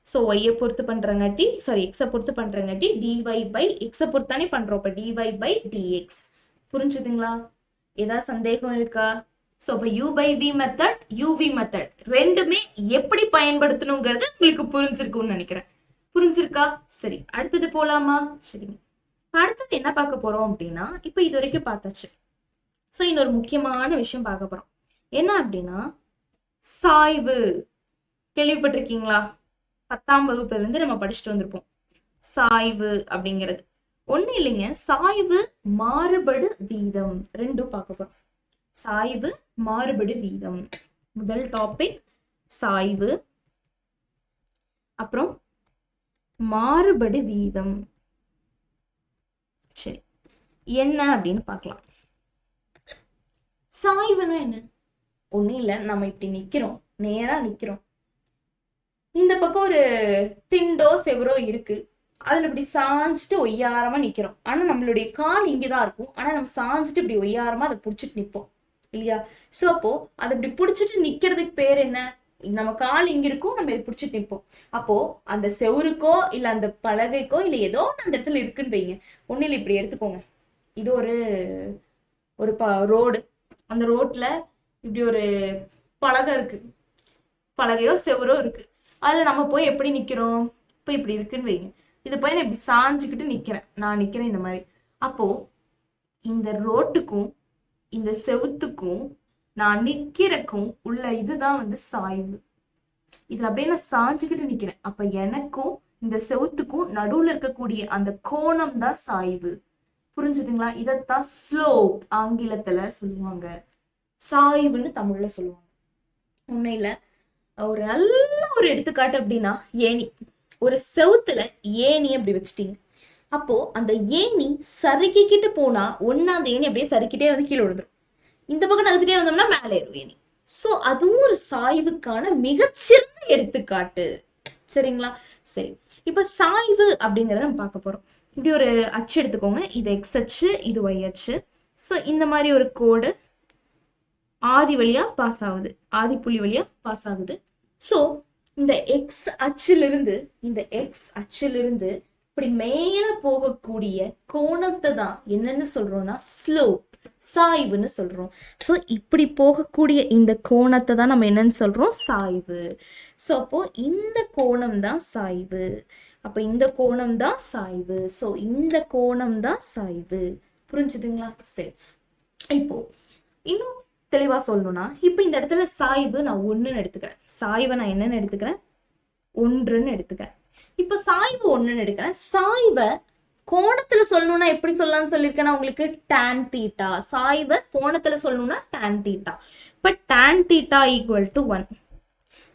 ஸோ ஒய்யை பொறுத்து பண்ணுறங்காட்டி எக்ஸை பொறுத்து பண்ணுறங்காட்டி dy by எக்ஸை பொறுத்தானே பண்ணுறோம். இப்போ dy by dx. புரிஞ்சுதுங்களா? ஏதாவது சந்தேகம் இருக்கா? ஸோ இப்போ u by v method uv method ரெண்டுமே எப்படி பயன்படுத்தணுங்கிறது உங்களுக்கு புரிஞ்சிருக்கும்னு நினைக்கிறேன். புரிஞ்சிருக்கா? சரி, அடுத்தது போலாமா? சரிங்க, அடுத்தது என்ன பார்க்க போறோம் அப்படின்னா, இப்போ இது வரைக்கும் பார்த்தாச்சு. ஸோ இன்னொரு முக்கியமான விஷயம் பார்க்க போறோம். என்ன அப்படின்னா சாய்வு. கேள்விப்பட்டிருக்கீங்களா? 10ஆம் வகுப்புல இருந்து நம்ம படிச்சுட்டு வந்திருப்போம். சாய்வு அப்படிங்கிறது ஒன்றும் இல்லைங்க, சாய்வு மாறுபடு வீதம் ரெண்டும் பார்க்க போறோம். சாய்வு மாறுபடு வீதம் முதல் டாபிக் சாய்வு, அப்புறம் மாறுபடு வீதம். சரி, என்ன அப்படின்னு பார்க்கலாம். சாய்வுனா என்ன? ஒன்றும் இல்லை, நம்ம இப்படி நிற்கிறோம், நேராக நிற்கிறோம். இந்த பக்கம் ஒரு திண்டோ செவரோ இருக்கு, அதில் இப்படி சாஞ்சிட்டு ஒய்யாரமாக நிற்கிறோம். ஆனால் நம்மளுடைய கால் இங்கே தான் இருக்கும். ஆனால் நம்ம சாஞ்சிட்டு இப்படி ஒய்யாரமாக அதை பிடிச்சிட்டு நிற்போம் இல்லையா? ஸோ அப்போ அதை இப்படி பிடிச்சிட்டு நிற்கிறதுக்கு பேர் என்ன? நம்ம கால் இங்கே இருக்கும், நம்ம பிடிச்சிட்டு நிற்போம். அப்போ அந்த செவருக்கோ இல்லை அந்த பலகைக்கோ இல்லை ஏதோ அந்த இடத்துல இருக்குன்னு வைங்க. ஒன்றும் இல்லை, இப்படி எடுத்துக்கோங்க. இது ஒரு ரோடு. அந்த ரோட்ல இப்படி ஒரு பலகை இருக்கு, பலகையோ செவரோ இருக்கு. அதில் நம்ம போய் எப்படி நிற்கிறோம்? இப்போ இப்படி இருக்குன்னு வைங்க. இது போய் நான் இப்படி சாஞ்சுக்கிட்டு நிற்கிறேன். நான் நிற்கிறேன் இந்த மாதிரி. அப்போ இந்த ரோட்டுக்கும் இந்த செவுத்துக்கும் நான் நிற்கிறக்கும் உள்ள இதுதான் வந்து சாய்வு. இதுல அப்படியே நான் சாஞ்சுக்கிட்டு நிற்கிறேன். அப்ப எனக்கும் இந்த செவுத்துக்கும் நடுவுல இருக்கக்கூடிய அந்த கோணம் தான் சாய்வு. புரிஞ்சுதுங்களா? இதத்தான் ஸ்லோப் ஆங்கிலத்துல சொல்லுவாங்க, சாய்வுன்னு தமிழ்ல சொல்லுவாங்க. உண்மையில ஒரு நல்ல ஒரு எடுத்துக்காட்டு அப்படின்னா ஏணி. ஒரு செவுத்துல ஏணி அப்படி வச்சுட்டீங்க. அப்போ அந்த ஏணி சறுக்கிக்கிட்டு போனா ஒன்னா அந்த ஏணி அப்படியே சறுக்கிட்டே வந்து கீழே விழுந்துரும். இந்த பக்கம் நகர்த்திட்டே வந்தோம்னா மேலே ஏறும் ஏணி. ஸோ அதுவும் ஒரு சாய்வுக்கான மிகச்சிறந்த எடுத்துக்காட்டு. சரிங்களா? சரி, இப்ப சாய்வு அப்படிங்கறத நம்ம பார்க்க போறோம். இப்படி ஒரு அச்சு எடுத்துக்கோங்க. இது எக்ஸ் அச்சு, இது ஒய் அச்சு. ஸோ இந்த மாதிரி ஒரு கோடு ஆதி வழியா பாஸ் ஆகுது, ஆதி புள்ளி வழியா பாஸ் ஆகுது. ஸோ இந்த எக்ஸ் அச்சிலிருந்து இப்படி மேல போகக்கூடிய கோணத்தை தான் என்னன்னு சொல்றோம்னா ஸ்லோப். சாய்வுன்னு சொல்றோம். ஸோ இப்படி போகக்கூடிய இந்த கோணத்தை தான் நம்ம என்னன்னு சொல்றோம்? சாய்வு. ஸோ அப்போ இந்த கோணம் தான் சாய்வு. அப்ப இந்த கோணம் தான் சாய்வு. ஸோ இந்த கோணம் தான் சாய்வு. புரிஞ்சுதுங்களா? சரி, இப்போ இன்னும் தெளிவா சொல்லணும்னா, இப்போ இந்த இடத்துல சாய்வு நான் ஒண்ணுன்னு எடுத்துக்கிறேன். சாய்வை நான் என்னன்னு எடுத்துக்கிறேன்? ஒன்றுன்னு எடுத்துக்கிறேன். இப்ப சாய்வு ஒண்ணுன்னு எடுக்கிறேன். சாய்வை கோணத்துல சொல்லணும்னா எப்படி சொல்லலாம்னு சொல்லியிருக்கேன் உங்களுக்கு? tan theta. சாய்வை கோணத்துல சொல்லணும்னா tan தீட்டா. இப்ப tan தீட்டா ஈக்குவல் டு 1.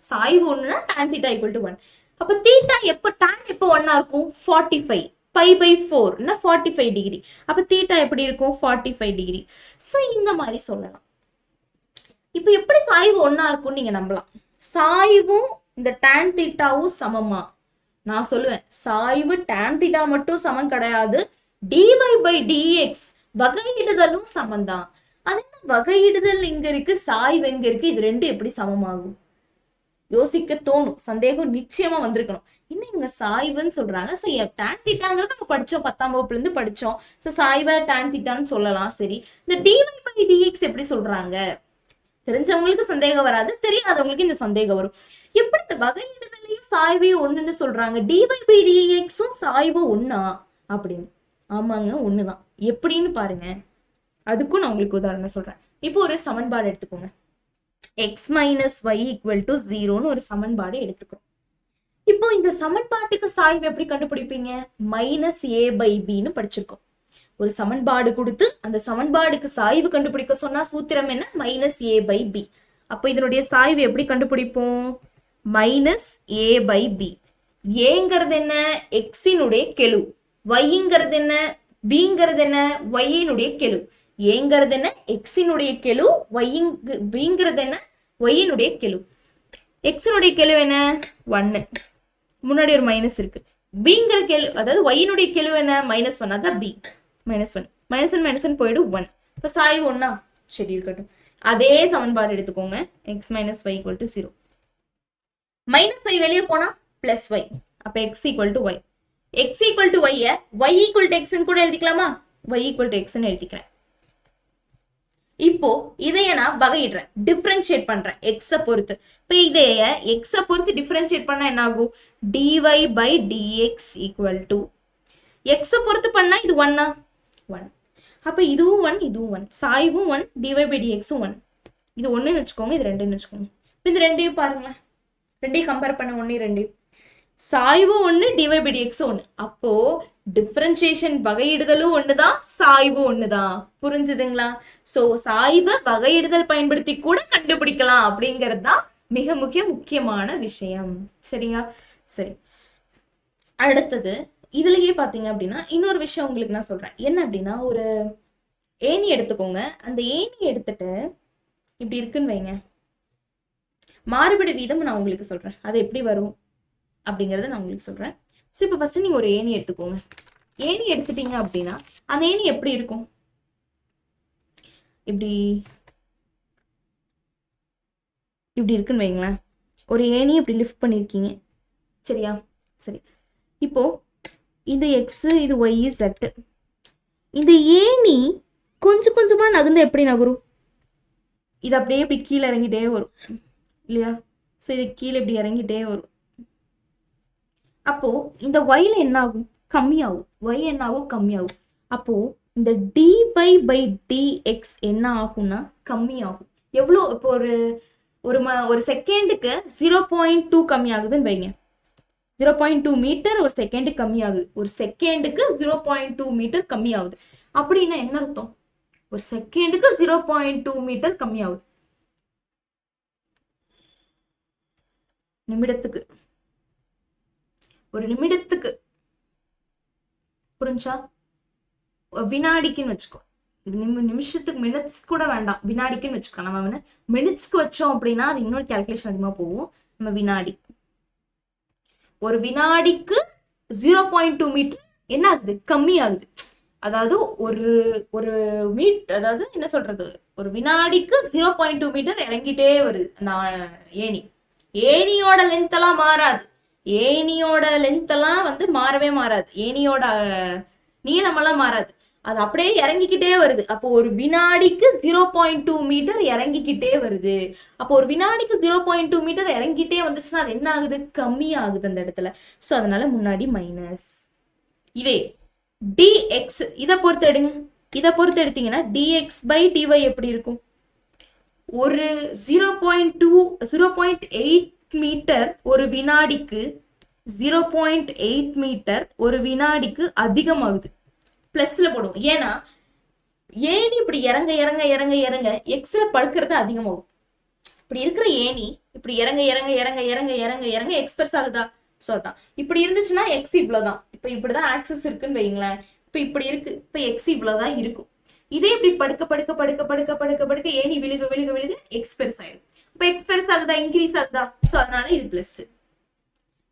சாய்வு ஒண்ணுனா tan தீட்டா ஈக்குவல் டு 1. அப்ப தீட்டா எப்ப tan எப்போ ஒன்னா இருக்கும்? 45 π/4 45 டிகிரி. அப்ப தீட்டா எப்படி இருக்கும்? 45 டிகிரி. சோ இந்த மாதிரி சொல்லலாம். இப்ப எப்படி சாய்வு ஒன்னா இருக்கும் நீங்க நம்பலாம்? சாய்வும் இந்த tan தீட்டாவும் சமமா? நான் சொல்லுவேன், சாய்வு tan தீட்டா மட்டும் சமம் கிடையாது, dy/dx வகையிடுதலும் சமம்தான். அது என்ன வகையிடுதல் இங்க இருக்கு, சாய்வு எங்க இருக்கு, இது ரெண்டும் எப்படி சமமாகும்? யோசிக்க தோணும், சந்தேகம் நிச்சயமா வந்திருக்கணும். இன்னும் இவங்க சாய்வுன்னு சொல்றாங்க. சோ tan தீட்டாங்கிறது நம்ம படிச்சோம், 10ஆம் வகுப்புல இருந்து படிச்சோம். சோ சாய்வை tan தீட்டான்னு சொல்லலாம். சரி, இந்த dy/dx எப்படி சொல்றாங்க? தெரிஞ்சவங்களுக்கு சந்தேகம் வராது, தெரியாதவங்களுக்கு இந்த சந்தேகம் வரும். எப்படி இந்த வகையிடுதலையும் சாய்வையும் ஒண்ணுன்னு சொல்றாங்க, dy/dxும் சாய்வும் ஒண்ணா அப்படின்னு? ஆமாங்க, ஒண்ணுதான். எப்படின்னு பாருங்க. அதுக்கும் நான் உங்களுக்கு உதாரணம் சொல்றேன். இப்போ ஒரு சமன்பாடு எடுத்துக்கோங்க. x - y = 0ன்னு ஒரு சமன்பாடு எடுத்துக்கிறோம். இப்போ இந்த சமன்பாட்டுக்கு சாய்வு எப்படி கண்டுபிடிப்பீங்க? -a/bன்னு படிச்சிருக்கோம். ஒரு சமன்பாடு கொடுத்து அந்த சமன்பாடுக்கு சாய்வு கண்டுபிடிக்க சொன்னா சூத்திரம் என்ன? -a/b. அப்ப இதனுடைய சாய்வு எப்படி கண்டுபிடிப்போம்? -a/b. ஏங்கிறது என்ன? எக்ஸினுடைய கெழு. yங்கிறது என்ன? bங்கிறது என்ன? yனுடைய கெழு. ஏங்கிறது என்ன? எக்ஸினுடைய கெழு. bங்கிறது என்ன? yனுடைய கெழு. எக்ஸினுடைய கெழு என்ன? 1. முன்னாடி ஒரு மைனஸ் இருக்கு. bங்கிற கெழு, அதாவது yனுடைய கெழு என்ன? -1. அதான் b. -1 -1 போயிடும் 1. இப்ப சாய்வு ஒண்ணா? சரி, இருக்கட்டும். அதே சமன்பாடு எடுத்துக்கோங்க. x - y = 0. -y வெளியே போனா +y. அப்ப x = y. x = y y = x கூட எழுதிக்கலாமா? y = x ன்னு எழுதிக்கிறேன். இப்போ இதைய நான் வகையிடுறேன், டிஃபரன்ஷியேட் பண்றேன் x பொறுத்து. இப்ப இதைய x பொறுத்து டிஃபரன்ஷியேட் பண்ணா என்ன ஆகும்? dy/dx = x பொறுத்து பண்ணா இது 1 அப்ப இதுவும் 1, இதுவும் 1. சாய்வும் 1, dy/dxும் 1. இது 1ன்னு வச்சுக்கோங்க, இது 2ன்னு வச்சுக்கோங்க. இந்த ரெண்டையும் பாருங்களேன், ரெண்டையும் கம்பேர் பண்ண 1 2. சாய்வு 1, dy/dx 1. அப்போ டிஃபரன்ஷியேஷன் வகையிடுதலும் ஒண்ணுதான், சாய்வு ஒண்ணுதான். புரிஞ்சுதுங்களா? சோ சாய்வை வகையிடுதல் பயன்படுத்தி கூட கண்டுபிடிக்கலாம் அப்படிங்கிறது தான் மிக முக்கியமான விஷயம். சரிங்களா? சரி, அடுத்தது இதுலயே பாத்தீங்க அப்படின்னா இன்னொரு விஷயம் உங்களுக்கு நான் சொல்றேன். என்ன அப்படின்னா, ஒரு ஏணி எடுத்துக்கோங்க. அந்த ஏணி எடுத்துட்டு இப்படி இருக்குன்னு வைங்க. மாறுபடு வீதம் நான் உங்களுக்கு சொல்றேன், அது எப்படி வரும் அப்படிங்கறத நான் உங்களுக்கு சொல்றேன். ஸோ இப்போ ஃபர்ஸ்ட் நீங்க ஒரு ஏணி எடுத்துக்கோங்க. ஏணி எடுத்துட்டீங்க அப்படின்னா அந்த ஏணி எப்படி இருக்கும்? இப்படி இப்படி இருக்குன்னு வைங்களேன். ஒரு ஏணி இப்படி லிஃப்ட் பண்ணிருக்கீங்க, சரியா? சரி, இப்போ இது எக்ஸ், இது ஒய், செட். இந்த ஏணி கொஞ்சம் கொஞ்சமா நகர்ந்து எப்படி நகரும்? இது அப்படியே இப்படி கீழே இறங்கிட்டே வரும் இல்லையா? ஸோ இது கீழே இப்படி இறங்கிட்டே வரும். அப்போ இந்த ஒய்ல என்ன ஆகும்? கம்மியாகும். ஒய் என்ன ஆகும்? கம்மியாகும். அப்போ இந்த dy/dx என்ன ஆகும்னா கம்மியாகும். எவ்வளோ? இப்போ ஒரு செகண்டுக்கு 0.2 கம்மி ஆகுதுன்னு வைங்க. 0.2 மீட்டர் ஒரு செகண்ட் கம்மி ஆகுது. ஒரு செகண்டுக்கு 0.2 மீட்டர் கம்மி ஆகுது அப்படின்னா என்ன அர்த்தம்? ஒரு செகண்டுக்கு 0.2 மீட்டர் கம்மி ஆகுது. நிமிடத்துக்கு, ஒரு நிமிடத்துக்கு. புரிஞ்சா? வினாடிக்குன்னு வச்சுக்கோ. நிமிஷத்துக்கு, மினிட்ஸ் கூட வேண்டாம், வினாடிக்குன்னு வச்சுக்கோ. நம்ம மினிட்ஸ்க்கு வச்சோம் அப்படின்னா அது இன்னொரு கால்குலேஷன் அதிகமா போகும். நம்ம வினாடி, ஒரு வினாடிக்கு 0.2 மீட்டர் என்ன ஆகுது? கம்மி ஆகுது. அதாவது ஒரு அதாவது என்ன சொல்றது, ஒரு வினாடிக்கு 0.2 மீட்டர் இறங்கிட்டே வருது அந்த ஏணி. ஏணியோட லென்த் எல்லாம் மாறாது. ஏணியோட லென்த் எல்லாம் மாறவே மாறாது. ஏணியோட நீளமெல்லாம் மாறாது. அது அப்படியே இறங்கிக்கிட்டே வருது. அப்போ ஒரு வினாடிக்கு 0.2 மீட்டர் இறங்கிக்கிட்டே வருது. அப்போ ஒரு வினாடிக்கு 0.2 மீட்டர் இறங்கிட்டே வந்துச்சுன்னா அது என்ன ஆகுது? கம்மி ஆகுது அந்த இடத்துல. ஸோ அதனால முன்னாடி மைனஸ். இதே dx இதை பொறுத்து எடுங்க. இதை பொறுத்து எடுத்தீங்கன்னா dx by dy எப்படி இருக்கும்? ஒரு 0.8 மீட்டர் ஒரு வினாடிக்கு 0.8 மீட்டர் ஒரு வினாடிக்கு அதிகமாகுது. பிளஸ்ல போடுவோம். ஏன்னா ஏணி இப்படி இறங்க இறங்க இறங்க இறங்க எக்ஸ்ல படுக்கிறது அதிகமாகும். இப்படி இருக்கிற ஏணி இப்படி இறங்க இறங்க இறங்க இறங்க இறங்க இறங்க எக்ஸ்பிரஸ் ஆகுதா? ஸோ அதான் இப்படி இருந்துச்சுன்னா எக்ஸ் இவ்வளவுதான். இப்போ இப்படிதான் ஆக்சஸ் இருக்குன்னு வைங்களேன். இப்போ இப்படி இருக்கு. இப்போ எக்ஸ் இவ்வளவுதான் இருக்கும். இதே இப்படி படுக்க படுக்க படுக்க படுக்க படுக்க படுக்க ஏணி விழுக விழுக விழுக எக்ஸ்பிரஸ் ஆயிடும். இப்போ எக்ஸ்பிரஸ் ஆகுதா? இன்க்ரீஸ் ஆகுதா? ஸோ அதனால இது பிளஸ்.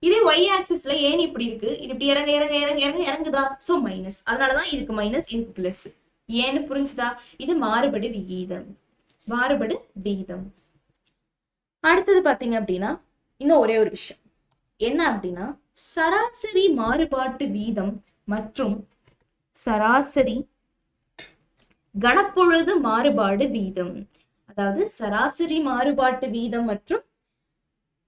இதே ஒய் ஆக்சிஸ்ல ஏன் இப்படி இருக்கு? இது இப்படி இறங்க இறங்க இறங்க இறங்க இறங்குதா? So minus. அதனாலதான் இதுக்கு மைனஸ், இதுக்கு பிளஸ். ஏன்னு புரிஞ்சுதா? இது மாறுபடு விகிதம். மாறுபடு விகிதம். அடுத்தது பாத்தீங்க அப்படின்னா இன்னும் ஒரே ஒரு விஷயம் என்ன அப்படின்னா, சராசரி மாறுபாட்டு வீதம் மற்றும் சராசரி கணப்பொழுது மாறுபாடு வீதம். அதாவது சராசரி மாறுபாட்டு வீதம் மற்றும்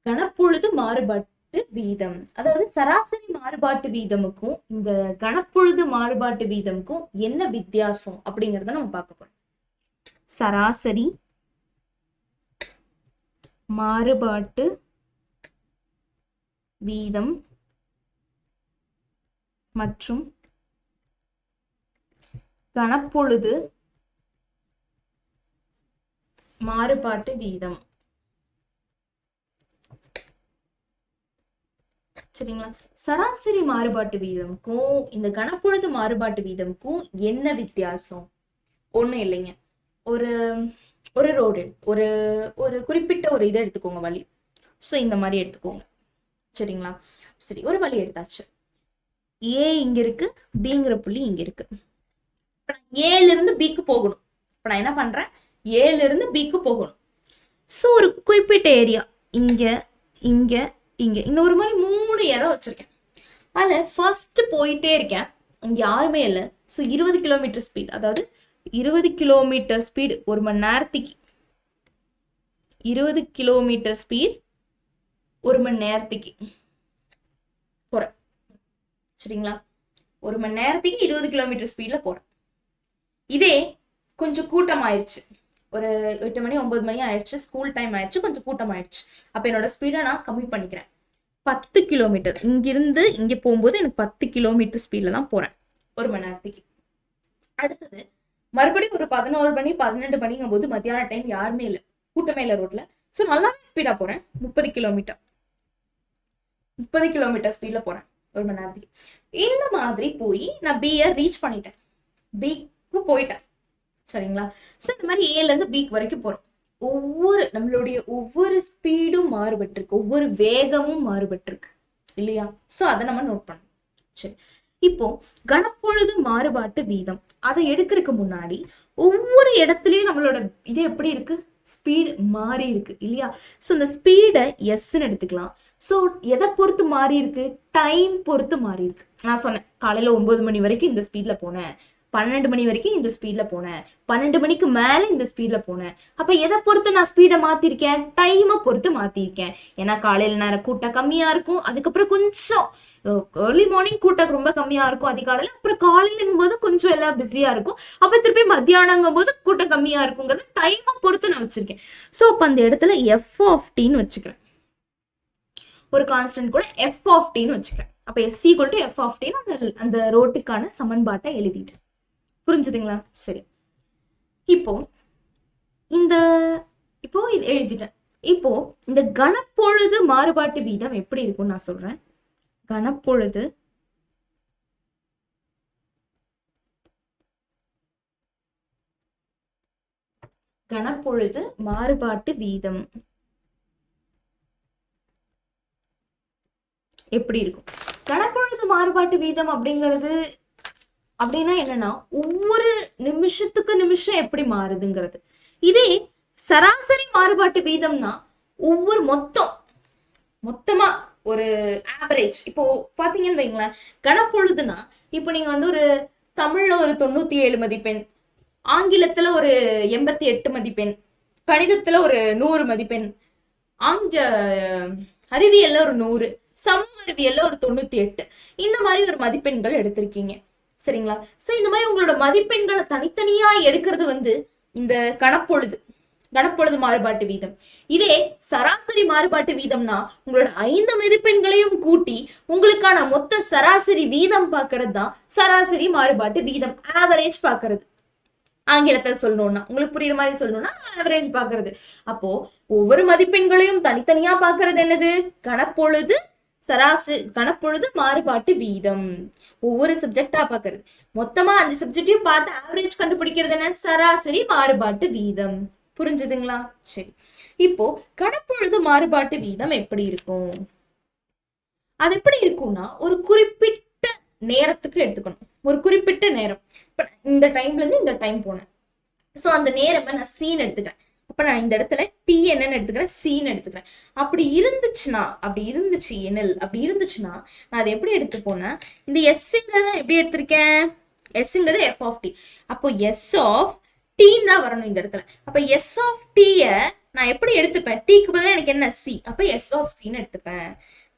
கணப்பொழுது மாறுபாட்டு வீதம். அதாவது சராசரி மாறுபாட்டு வீதமுக்கும் இந்த கணப்பொழுது மாறுபாட்டு வீதமுக்கும் என்ன வித்தியாசம் அப்படிங்கறத நம்ம பார்க்க போறோம். சராசரி மாறுபாட்டு வீதம் மற்றும் கணப்பொழுது மாறுபாட்டு வீதம். சரிங்களா? சராசரி மாறுபாட்டு வீதமுக்கும் இந்த கணப்பொழுது மாறுபாட்டு வீதமுக்கும் என்ன வித்தியாசம்? ஒண்ணும் இல்லைங்க. ஒரு ஒரு ரோடு, ஒரு ஒரு குறிப்பிட்ட ஒரு இதை எடுத்துக்கோங்க, வழி. ஸோ இந்த மாதிரி எடுத்துக்கோங்க. சரிங்களா? சரி, ஒரு வழி எடுத்தாச்சு. ஏ இங்க இருக்கு, பிங்கிற புள்ளி இங்க இருக்கு. இப்போ நான் ஏல இருந்து பிக்கு போகணும். இப்போ நான் என்ன பண்றேன்? ஏல இருந்து பிக்கு போகணும். ஸோ ஒரு குறிப்பிட்ட ஏரியா இங்க இங்க இங்க இந்த ஒரு மாதிரி 3 இடம் வச்சிருக்கேன். அதில் ஃபர்ஸ்ட் போயிட்டே இருக்கேன், இங்கே யாருமே இல்லை. ஸோ 20 கிலோமீட்டர் ஸ்பீட், அதாவது 20 கிலோமீட்டர் ஸ்பீட் ஒரு மணி நேரத்துக்கு, 20 கிலோமீட்டர் ஸ்பீட் ஒரு மணி நேரத்துக்கு போறேன். சரிங்களா? ஒரு மணி நேரத்துக்கு 20 கிலோமீட்டர் ஸ்பீட்ல போறேன். இதே கொஞ்சம் கூட்டம் ஆயிடுச்சு, ஒரு 8 மணி 9 மணி ஆயிடுச்சு, ஸ்கூல் டைம் ஆயிடுச்சு, கொஞ்சம் கூட்டம் ஆயிடுச்சு. அப்போ என்னோட ஸ்பீடை நான் கம்மி பண்ணிக்கிறேன். 10 கிலோமீட்டர் இங்கிருந்து இங்கே போகும்போது எனக்கு 10 கிலோமீட்டர் ஸ்பீட்ல தான் போறேன் ஒரு மணி நேரத்துக்கு. அடுத்தது மறுபடியும் ஒரு 11 மணி 12 மணிங்கும் போது மத்தியான டைம் யாருமே இல்லை, கூட்டமே இல்லை ரோட்ல. ஸோ நல்லாவே ஸ்பீடா போறேன். 30 கிலோமீட்டர் ஸ்பீட்ல போறேன் ஒரு மணி நேரத்துக்கு. இந்த மாதிரி போய் நான் பியை ரீச் பண்ணிட்டேன், பிக்கு போயிட்டேன். சரிங்களா? ஸோ இந்த மாதிரி ஏல இருந்து பிக்கு வரைக்கும் போறோம். நம்மளுடைய ஒவ்வொரு ஸ்பீடும் மாறுபட்டிருக்கு, ஒவ்வொரு வேகமும் மாறுபட்டிருக்கு இல்லையா? ஸோ அதை நம்ம நோட் பண்ணணும். சரி, இப்போ கணப்பொழுது மாறுபாட்டு வீதம் அதை எடுக்கிறதுக்கு முன்னாடி ஒவ்வொரு இடத்துலயும் நம்மளோட இது எப்படி இருக்கு? ஸ்பீடு மாறி இருக்கு இல்லையா? ஸோ இந்த ஸ்பீடை எஸ்ன்னு எடுத்துக்கலாம். ஸோ எதை பொறுத்து மாறி இருக்கு? டைம் பொறுத்து மாறி இருக்கு. நான் சொன்னேன் காலையில 9 மணி வரைக்கும் இந்த ஸ்பீட்ல போனேன், 12 மணி வரைக்கும் இந்த ஸ்பீட்ல போனேன், 12 மணிக்கு மேல இந்த ஸ்பீட்ல போனேன். அப்ப எதை பொறுத்து நான் ஸ்பீடை மாத்திருக்கேன்? டைமை பொறுத்து மாத்திருக்கேன். ஏன்னா காலையில நேரம் கூட்டம் கம்மியா இருக்கும், அதுக்கப்புறம் கொஞ்சம் ஏர்லி மார்னிங் கூட்டம் ரொம்ப கம்மியா இருக்கும் அதிகாலையில, அப்புறம் காலையிலங்கும் போது கொஞ்சம் எல்லாம் பிஸியா இருக்கும், அப்ப திருப்பி மத்தியானங்கும் போது கூட்டம் கம்மியா இருக்குங்கிறது டைமை பொறுத்து நான் வச்சிருக்கேன். ஸோ அப்ப அந்த இடத்துல எஃப் ஆஃப் டின்னு வச்சுக்கிறேன். ஒரு கான்ஸ்டன்ட் கூட எஃப் ஆஃப் டின்னு வச்சுக்கிறேன். அப்ப S equal to F of டின்னு அந்த ரோட்டுக்கான சமன்பாட்டை எழுதிட்டேன். புரிஞ்சுதுங்களா? சரி, இப்போ இது எழுதிட்டேன். இப்போ இந்த கணப்பொழுது மாறுபாட்டு வீதம் எப்படி இருக்கும்னு நான் சொல்றேன். கணப்பொழுது மாறுபாட்டு வீதம் எப்படி இருக்கும்? கணப்பொழுது மாறுபாட்டு வீதம் அப்படிங்கிறது அப்படின்னா என்னன்னா, ஒவ்வொரு நிமிஷத்துக்கு நிமிஷம் எப்படி மாறுதுங்கிறது. இதே சராசரி மாறுபாட்டு வீதம்னா ஒவ்வொரு மொத்தமா ஒரு ஆவரேஜ். இப்போ பாத்தீங்கன்னு வைங்களேன், கணப்பொழுதுனா இப்போ நீங்க வந்து ஒரு தமிழ்ல ஒரு 97 மதிப்பெண், ஆங்கிலத்துல ஒரு 88 மதிப்பெண், கணிதத்துல ஒரு 100 மதிப்பெண், ஆங்க அறிவியல்ல ஒரு 100, சமூக அறிவியல்ல ஒரு 98, இந்த மாதிரி ஒரு மதிப்பெண்கள் எடுத்திருக்கீங்க. சரிங்களா? சோ இந்த மாதிரி உங்களோட மதிப்பெண்களை தனித்தனியா எடுக்கிறது வந்து இந்த கணப்பொழுது மாறுபாட்டு வீதம். இதே சராசரி மாறுபாட்டு வீதம்னா உங்களோட 5 மதிப்பெண்களையும் கூட்டி உங்களுக்கான மொத்த சராசரி வீதம் பாக்குறது தான் சராசரி மாறுபாட்டு வீதம், ஆவரேஜ் பாக்குறது. ஆங்கிலத்தை சொல்லணும்னா, உங்களுக்கு புரியுற மாதிரி சொல்லணும்னா ஆவரேஜ் பாக்குறது. அப்போ ஒவ்வொரு மதிப்பெண்களையும் தனித்தனியா பாக்குறது என்னது? கணப்பொழுது மாறுபாட்டு வீதம். ஒவ்வொரு சப்ஜெக்டா பாக்குறது. மொத்தமா அந்த சப்ஜெக்டையும் பார்த்து ஆவரேஜ் கண்டுபிடிக்கிறது என்ன? சராசரி மாறுபாட்டு வீதம். புரிஞ்சுதுங்களா? சரி, இப்போ கணப்பொழுது மாறுபாட்டு வீதம் எப்படி இருக்கும்? அது எப்படி இருக்கும்னா, ஒரு குறிப்பிட்ட நேரத்துக்கு எடுத்துக்கணும். ஒரு குறிப்பிட்ட நேரம், இப்ப இந்த டைம்ல இருந்து இந்த டைம் போனேன். சோ அந்த நேரம் நான் சீன் எடுத்துக்கிறேன். அப்ப நான் இந்த இடத்துல டி என்னன்னு எடுத்துக்கிறேன், சீன் எடுத்துக்கிறேன். அப்படி இருந்துச்சுன்னா நான் அதை எப்படி எடுத்து போனேன்? இந்த எஸ்ங்கிறத எப்படி எடுத்திருக்கேன்? எஸ்ங்கிறது எஃப் ஆஃப் டி. அப்போ எஸ் ஆஃப் டீன்னு தான் வரணும் இந்த இடத்துல. அப்ப எஸ் ஆஃப் டீய நான் எப்படி எடுத்துப்பேன்? டீக்கு பதிலாக எனக்கு என்ன? சி. அப்ப எஸ் ஆஃப் சின்னு எடுத்துப்பேன்.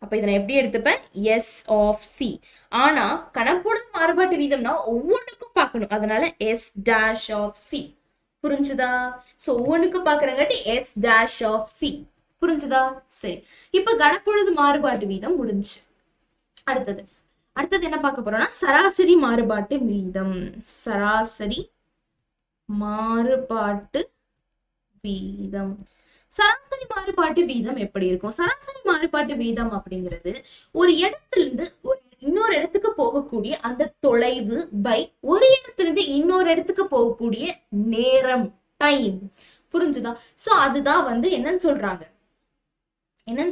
அப்ப இதை நான் எப்படி எடுத்துப்பேன்? S of c. ஆனா கணப்பொழுது மாறுபாட்டு வீதம்னா ஒவ்வொன்றுக்கும் பார்க்கணும். அதனால எஸ் டேஷ் ஆஃப் சி. புரிஞ்சுதா? சோ ஒவ்வொன்றுக்கும் பாக்குறங்காட்டி எஸ் டேஷ் ஆஃப் சி. புரிஞ்சுதா? சரி, இப்ப கணப்பொழுது மாறுபாட்டு வீதம் முடிஞ்சு. அடுத்தது என்ன பார்க்க போறோம்னா சராசரி மாறுபாட்டு வீதம். சராசரி மாறுபாட்டு வீதம். சராசரி மாறுபாட்டு வீதம் எப்படி இருக்கும்? சராசரி மாறுபாட்டு வீதம் அப்படிங்கிறது ஒரு இடத்துல இருந்து இன்னொரு இடத்துக்கு போகக்கூடிய அந்த தொலைவு பை ஒரு இடத்திலிருந்து இன்னொரு இடத்துக்கு போகக்கூடிய நேரம், டைம். புரிஞ்சுதா? சோ அதுதான் வந்து என்னன்னு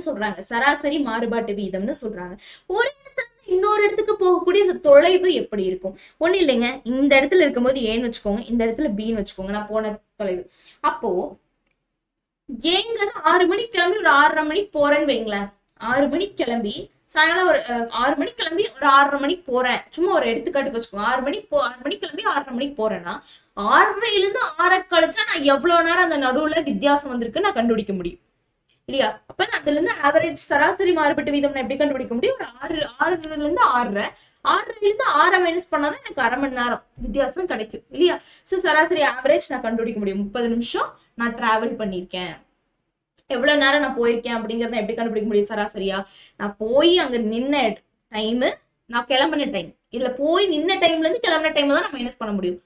சொல்றாங்க சராசரி மாறுபாட்டு வீதம்னு சொல்றாங்க. ஒரு இடத்துல இருந்து இன்னொரு இடத்துக்கு போகக்கூடிய அந்த தொலைவு எப்படி இருக்கும்? ஒண்ணு இல்லைங்க, இந்த இடத்துல இருக்கும்போது ஏன்னு வச்சுக்கோங்க, இந்த இடத்துல பின்னு வச்சுக்கோங்க, நான் போன தொலைவு. அப்போ ஏங்கிறது 6 மணிக்கு கிளம்பி ஒரு 6:30 மணிக்கு போறேன்னு வைங்களேன். 6 மணிக்கு கிளம்பி சாயங்காலம் ஒரு 6 மணிக்கு கிளம்பி ஒரு 6:30 மணிக்கு போறேன். சும்மா ஒரு எடுத்துக்காட்டுக்கு வச்சுக்கோங்க. 6 மணிக்கு கிளம்பி 6:30 மணிக்கு போறேன்னா 6:30ல இருந்து 6 கழிச்சா நான் எவ்வளவு நேரம் அந்த நடுவுல வித்தியாசம் வந்திருக்கு நான் கண்டுபிடிக்க முடியும் இல்லையா? அப்ப அதுல இருந்து ஆவரேஜ் சராசரி மாறுபட்ட வீதம் நான் எப்படி கண்டுபிடிக்க முடியும்? ஒரு 6:30ல இருந்து 6:30 இருந்து 6 மைனஸ் பண்ணாதான் எனக்கு 1/2 மணி நேரம் வித்தியாசம் கிடைக்கும் இல்லையா? சோ சராசரி ஆவரேஜ் நான் கண்டுபிடிக்க முடியும். 30 நிமிஷம் நான் டிராவல் பண்ணிருக்கேன், எவ்வளவு நேரம் நான் போயிருக்கேன் அப்படிங்கறத எப்படி கண்டுபிடிக்க முடியும்? சராசரியா நான் போய் அங்க நின்ன டைம், நான் கிளம்பின டைம், இதுல போய் நின்ன டைம்ல இருந்து கிளம்பின டைம் தான் நான் மைனஸ் பண்ண முடியும்.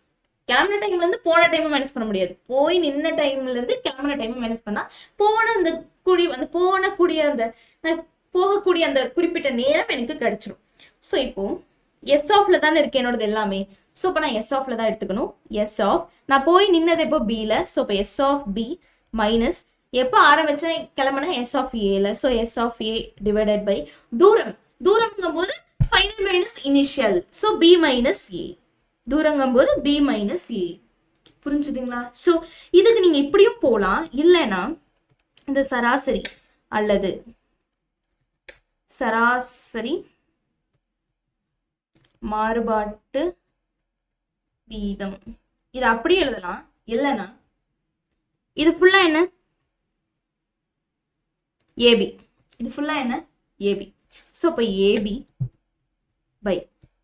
கிளம்பின டைம்ல இருந்து போன டைம் மைனஸ் பண்ண முடியாது. போய் நின்ன டைம்ல இருந்து கிளம்பின டைம் மைனஸ் பண்ணா போகக்கூடிய அந்த குறிப்பிட்ட நேரம் எனக்கு கிடைச்சிடும். சோ இப்போ எஸ் ஆஃப்ல தானே இருக்கு என்னோடது எல்லாமே. சோ இப்ப நான் எஸ் ஆஃப்ல தான் எடுத்துக்கணும். எஸ் ஆஃப் நான் போய் நின்னது எப்போ? பில. சோ இப்போ எஸ் ஆஃப் பி மைனஸ் எப்போ ஆரம்பிச்சேன் கிளம்பின எஸ் ஆஃப் ஏல. So S of A divided by தூரம்ங்கும் போது final minus initial. So B minus A. தூரங்கும் போது பி மைனஸ் ஏ. புரிஞ்சுதுங்களா? சோ இதுக்கு நீங்க இப்படியும் போலாம், இல்லைன்னா இந்த சராசரி அல்லது சராசரி மாறுபாட்டு வீதம் இது அப்படி எழுதலாம். இல்லைன்னா இது ஃபுல்லா என்ன? ஏபி. இது ஃபுல்லா என்ன? ஏபி. சோ அப்ப ஏபி பை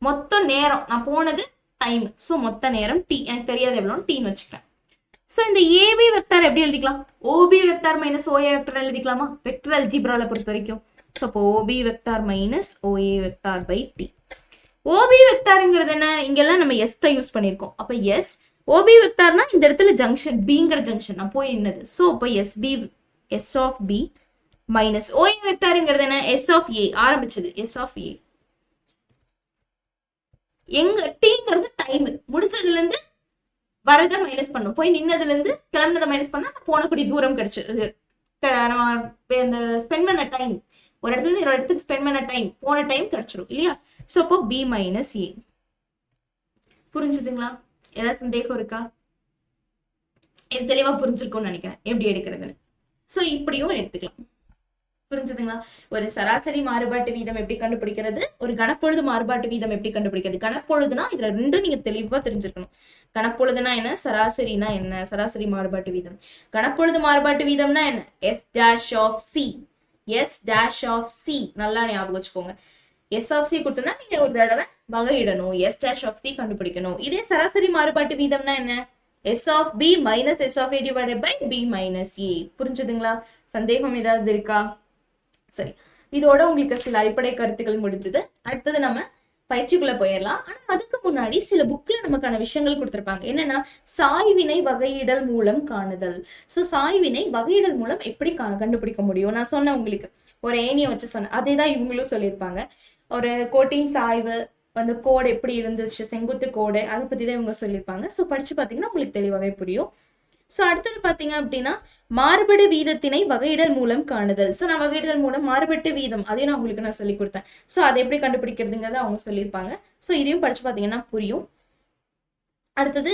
மொத்த நேரம் நான் போனது டைம். சோ மொத்த நேரம் டி, எனக்கு தெரியாது எவ்வளோன்னு டீன்னு வச்சுக்கிறேன். சோ இந்த ஏபி வெக்டார் எப்படி எழுதிக்கலாம்? OB vector minus OA vector எழுதிக்கலாமா? வெக்டர் அல்ஜிப்ரால பொறுத்த வரைக்கும். சோ அப்போ OB vector minus OA vector by T. ஓபி வெக்டாருங்கிறது என்ன? இங்கெல்லாம் நம்ம எஸ் தான் யூஸ் பண்ணிருக்கோம். அப்ப எஸ் ஓபி வெக்டார்னா இந்த இடத்துல ஜங்ஷன் பிங்கிற ஜங்ஷன் நான் போய் என்னது. சோ அப்போ S of B minus OA வெக்டாருங்கிறது என்ன? எஸ் ஆஃப் ஏ ஆரம்பிச்சது எஸ் ஆஃப் ஏ. எங்க டீங்கிறது டைம், முடிச்சதுல இருந்து வரத மைனஸ் பண்ணும், போய் நின்னதுல இருந்து கிளம்பினதை மைனஸ் பண்ணா அந்த போனக்கூடிய தூரம் கிடைச்சது. நம்ம ஸ்பெண்ட் பண்ண டைம், ஒரு இடத்துல இருந்து இன்னொரு இடத்துக்கு ஸ்பெண்ட் பண்ண டைம், போன டைம் கிடைச்சிரும் இல்லையா? சோ அப்போ பி மைனஸ் ஏ. புரிஞ்சுதுங்களா? ஏதாவது சந்தேகம் இருக்கா? தெளிவா புரிஞ்சிருக்கும்னு நினைக்கிறேன் எப்படி எடுக்கிறதுன்னு. சோ இப்படியும் எடுத்துக்கலாம். புரிஞ்சுதுங்களா? ஒரு சராசரி மாறுபாட்டு வீதம் எப்படி கண்டுபிடிக்கிறது, ஒரு கணப்பொழுது மாறுபாட்டு வீதம் எப்படி கண்டுபிடிக்கிறது. கணப்பொழுதுனா இதுல ரெண்டும் நீங்க தெளிவா தெரிஞ்சிருக்கணும். கணப்பொழுதுனா என்ன, சராசரினா என்ன, சராசரி மாறுபாட்டு வீதம். கணப்பொழுது மாறுபாட்டு வீதம்னா என்ன, s dash of c, s dash of c நல்லா ஞாபகம் வச்சுக்கோங்க. எஸ் ஆஃப் சி கொடுத்தோம்னா நீங்க ஒரு தடவை வகையிடணும், எஸ் டேஷ் ஆஃப் சி கண்டுபிடிக்கணும். இதே சராசரி மாறுபாட்டு வீதம்னா என்ன, S of B minus S of A divided by B minus A. புரிஞ்சுதுங்களா? சந்தேகம் ஏதாவது இருக்கா? சரி, இதோட உங்களுக்கு சில அடிப்படை கருத்துக்கள் முடிஞ்சது. அடுத்தது நம்ம பயிற்சிக்குள்ள போயிடலாம். ஆனா அதுக்கு முன்னாடி சில புக்ல நமக்கான விஷயங்கள் கொடுத்திருப்பாங்க. என்னன்னா, சாய்வினை வகையிடல் மூலம் காணுதல். சோ சாய்வினை வகையிடல் மூலம் எப்படி கண்டுபிடிக்க முடியும். நான் சொன்னேன் உங்களுக்கு, ஒரு ஏணியை வச்சு சொன்னேன், அதே தான் இவங்களும் சொல்லியிருப்பாங்க. ஒரு கோட்டின் சாய்வு, அந்த கோடு எப்படி இருந்துச்சு, செங்குத்து கோடு, அதை பத்தி தான் இவங்க சொல்லியிருப்பாங்க. ஸோ படிச்சு பார்த்தீங்கன்னா உங்களுக்கு தெளிவாகவே புரியும். ஸோ அடுத்தது பார்த்தீங்க அப்படின்னா, மாறுபடு வீதத்தினை வகையிடல் மூலம் காணுதல். ஸோ நான் வகையிடல் மூலம் மாறுபட்டு வீதம் அதையும் நான் உங்களுக்கு சொல்லி கொடுத்தேன். ஸோ அதை எப்படி கண்டுபிடிக்கிறதுங்கிறத அவங்க சொல்லியிருப்பாங்க. ஸோ இதையும் படிச்சு பார்த்தீங்கன்னா புரியும். அடுத்தது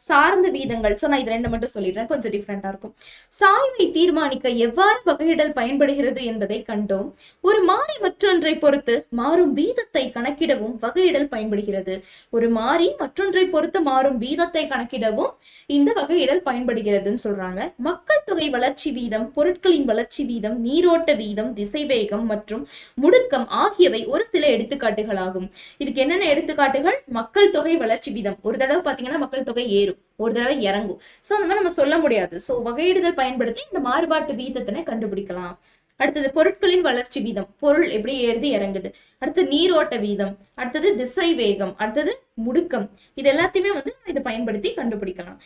சார்ந்த வீதங்கள். ஸோ நான் இது ரெண்டு மட்டும் சொல்லிடுறேன், கொஞ்சம் டிஃப்ரெண்டா இருக்கும். சாய்வை தீர்மானிக்க எவ்வாறு வகையிடல் பயன்படுகிறது என்பதை கண்டோம். ஒரு மாறி மற்றொன்றை பொறுத்து மாறும் வீதத்தை கணக்கிடவும் வகையிடல் பயன்படுகிறது. ஒரு மாறி மற்றொன்றை பொறுத்து மாறும் வீதத்தை கணக்கிடவும் இந்த வகையிடல் பயன்படுகிறதுன்னு சொல்றாங்க. மக்கள் தொகை வளர்ச்சி வீதம், பொருட்களின் வளர்ச்சி வீதம், நீரோட்ட வீதம், திசைவேகம் மற்றும் முடுக்கம் ஆகியவை ஒரு சில எடுத்துக்காட்டுகளாகும். இதுக்கு என்னென்ன எடுத்துக்காட்டுகள்? மக்கள் தொகை வளர்ச்சி வீதம், ஒரு தடவை மக்கள் தொகை ஏறும், ஒரு தடவை இறங்கும். சோ அந்த மாதிரி நம்ம சொல்ல முடியாது. சோ வகையிடுதல் பயன்படுத்தி இந்த மாறுபாட்டு வீதத்தினை கண்டுபிடிக்கலாம். அடுத்தது பொருட்களின் வளர்ச்சி வீதம், பொருள் எப்படி ஏறுது இறங்குது. அடுத்தது நீரோட்ட வீதம், அடுத்தது திசை வேகம், அடுத்தது முடுக்கம். இது எல்லாத்தையுமே இதை பயன்படுத்தி கண்டுபிடிக்கலாம்.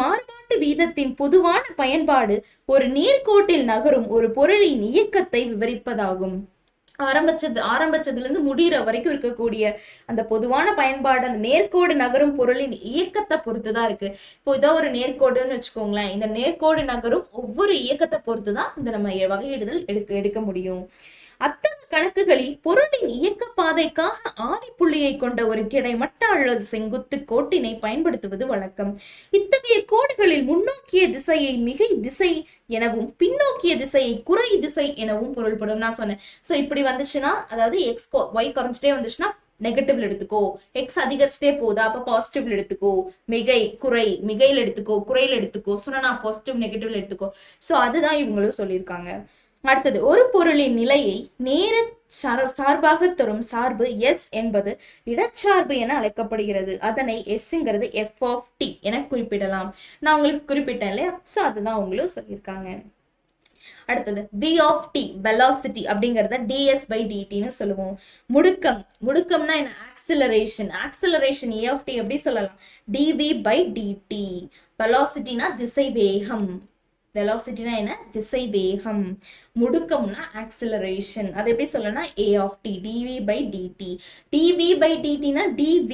மாறுபாட்டு வீதத்தின் பொதுவான பயன்பாடு ஒரு நேர்கோட்டில் நகரும் ஒரு பொருளின் இயக்கத்தை விவரிப்பதாகும். ஆரம்பிச்சதுல இருந்து முடிகிற வரைக்கும் இருக்கக்கூடிய அந்த பொதுவான பயன்பாடு அந்த நேர்கோடு நகரும் பொருளின் இயக்கத்தை பொறுத்துதான் இருக்கு. இப்போ இதோ ஒரு நேர்கோடுன்னு வச்சுக்கோங்களேன், இந்த நேர்கோடு நகரும் ஒவ்வொரு இயக்கத்தை பொறுத்துதான் இந்த நம்ம வகையிடுதல் எடுக்க முடியும். அத்தகைய கணக்குகளில் பொருளின் இயக்க பாதைக்காக ஆதி புள்ளியை கொண்ட ஒரு கிடைமட்ட அல்லது செங்குத்து கோட்டினை பயன்படுத்துவது வழக்கம். இத்தகைய கோடுகளில் முன்னோக்கிய திசையை மிகை திசை எனவும் பின்னோக்கிய திசையை குறை திசை எனவும் பொருள்படும். நான் சொன்னேன், சோ இப்படி வந்துச்சுன்னா, அதாவது எக்ஸ் ஒய் குறைஞ்சிட்டே வந்துச்சுன்னா நெகட்டிவ்ல எடுத்துக்கோ, எக்ஸ் அதிகரிச்சுட்டே போதா அப்ப பாசிட்டிவ்ல எடுத்துக்கோ, மிகை குறை மிகையில் எடுத்துக்கோ, குறையில எடுத்துக்கோ, சொன்னா பாசிட்டிவ் நெகட்டிவ்ல எடுத்துக்கோ. சோ அதுதான் இவங்களும் சொல்லியிருக்காங்க. அடுத்தது, ஒரு பொருளின் நிலையை நேர சார்பாக தரும் சார்பு எஸ் என்பது இடச்சார்பு என அழைக்கப்படுகிறது. அதனை எஸ்ங்கிறது எஃப் ஆஃப் டி என குறிப்பிடலாம். நான் உங்களுக்கு குறிப்பிட்டேன் இல்லையா? சோ அதுதான் அவங்களும் சொல்லியிருக்காங்க. அடுத்தது v of t, velocity அப்படிங்கறத ds by dtன்னு சொல்லுவோம். முடுக்கம்னா என்ன? ஆக்சிலரேஷன் a of t எப்படி சொல்லலாம்? dv by dt. velocityனா திசை வேகம், வெலாசிட்டினா என்ன? திசை வேகம். முடுக்கம்னா ஆக்சிலரேஷன், அது எப்படி சொல்லணும்னா a of t, dv by dt. dv by dt னா dv,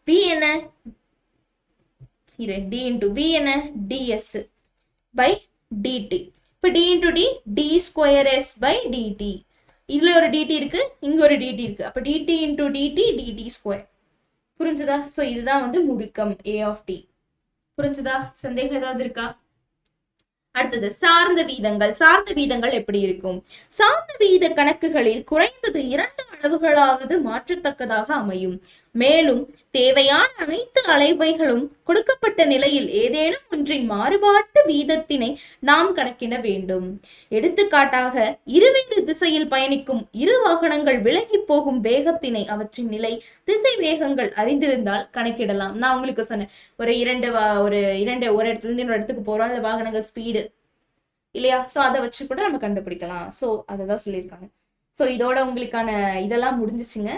v என்ன? d into v என்ன? ds by dt. இப்ப d into d, d square s by dt. இதுல ஒரு dt இருக்கு, இங்க ஒரு dt இருக்கு. அப்ப dt into dt, dt square. புரிஞ்சுதா? சோ இதுதான் முடுக்கம் a of t. புரிஞ்சுதா? சந்தேகம் ஏதாவது இருக்கா? அடுத்தது சார்ந்த வீதங்கள் எப்படி இருக்கும்? சார்ந்த வீத கணக்குகளில் குறைந்தது 2 அளவுகளாவது மாற்றத்தக்கதாக அமையும். மேலும் தேவையான அனைத்து அளவைகளும் கொடுக்கப்பட்ட நிலையில் ஏதேனும் ஒன்றின் மாறுபாட்டு வீதத்தினை நாம் கணக்கிட வேண்டும். எடுத்துக்காட்டாக, இருவேறு திசையில் பயணிக்கும் இரு வாகனங்கள் விலகி போகும் வேகத்தினை அவற்றின் நிலை திசை வேகங்கள் அறிந்திருந்தால் கணக்கிடலாம். நான் உங்களுக்கு சொன்னேன், ஒரு இடத்துல இருந்து இன்னொரு இடத்துக்கு போறோம், அந்த வாகனங்கள் ஸ்பீடு இல்லையா? சோ அதை வச்சு கூட நம்ம கண்டுபிடிக்கலாம். சோ அததான் சொல்லியிருக்காங்க. சோ இதோட உங்களுக்கான இதெல்லாம் முடிஞ்சிச்சுங்க.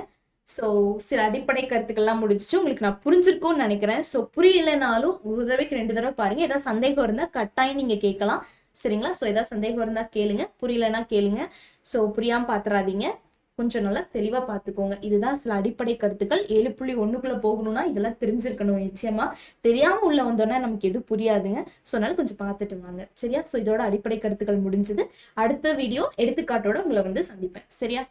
ஸோ சில அடிப்படை கருத்துக்கள்லாம் முடிஞ்சிச்சு. உங்களுக்கு நான் புரிஞ்சிருக்கும்னு நினைக்கிறேன். ஸோ புரியலைனாலும் ஒரு தடவைக்கு 2 தடவை பாருங்க. ஏதாவது சந்தேகம் இருந்தால் கட்டாயம் நீங்க கேட்கலாம், சரிங்களா? ஸோ ஏதாவது சந்தேகம் இருந்தா கேளுங்க, புரியலைன்னா கேளுங்க. ஸோ புரியாம பாத்துறாதீங்க, கொஞ்சம் நல்லா தெளிவா பார்த்துக்கோங்க. இதுதான் சில அடிப்படை கருத்துக்கள். 7.1க்குள்ள போகணும்னா இதெல்லாம் தெரிஞ்சிருக்கணும். நிச்சயமா தெரியாம உள்ள வந்தோன்னா நமக்கு எதுவும் புரியாதுங்க. ஸோ அதனால கொஞ்சம் பார்த்துட்டு வாங்க, சரியா? ஸோ இதோட அடிப்படை கருத்துக்கள் முடிஞ்சது. அடுத்த வீடியோ எடுத்துக்காட்டோட உங்களை சந்திப்பேன், சரியா?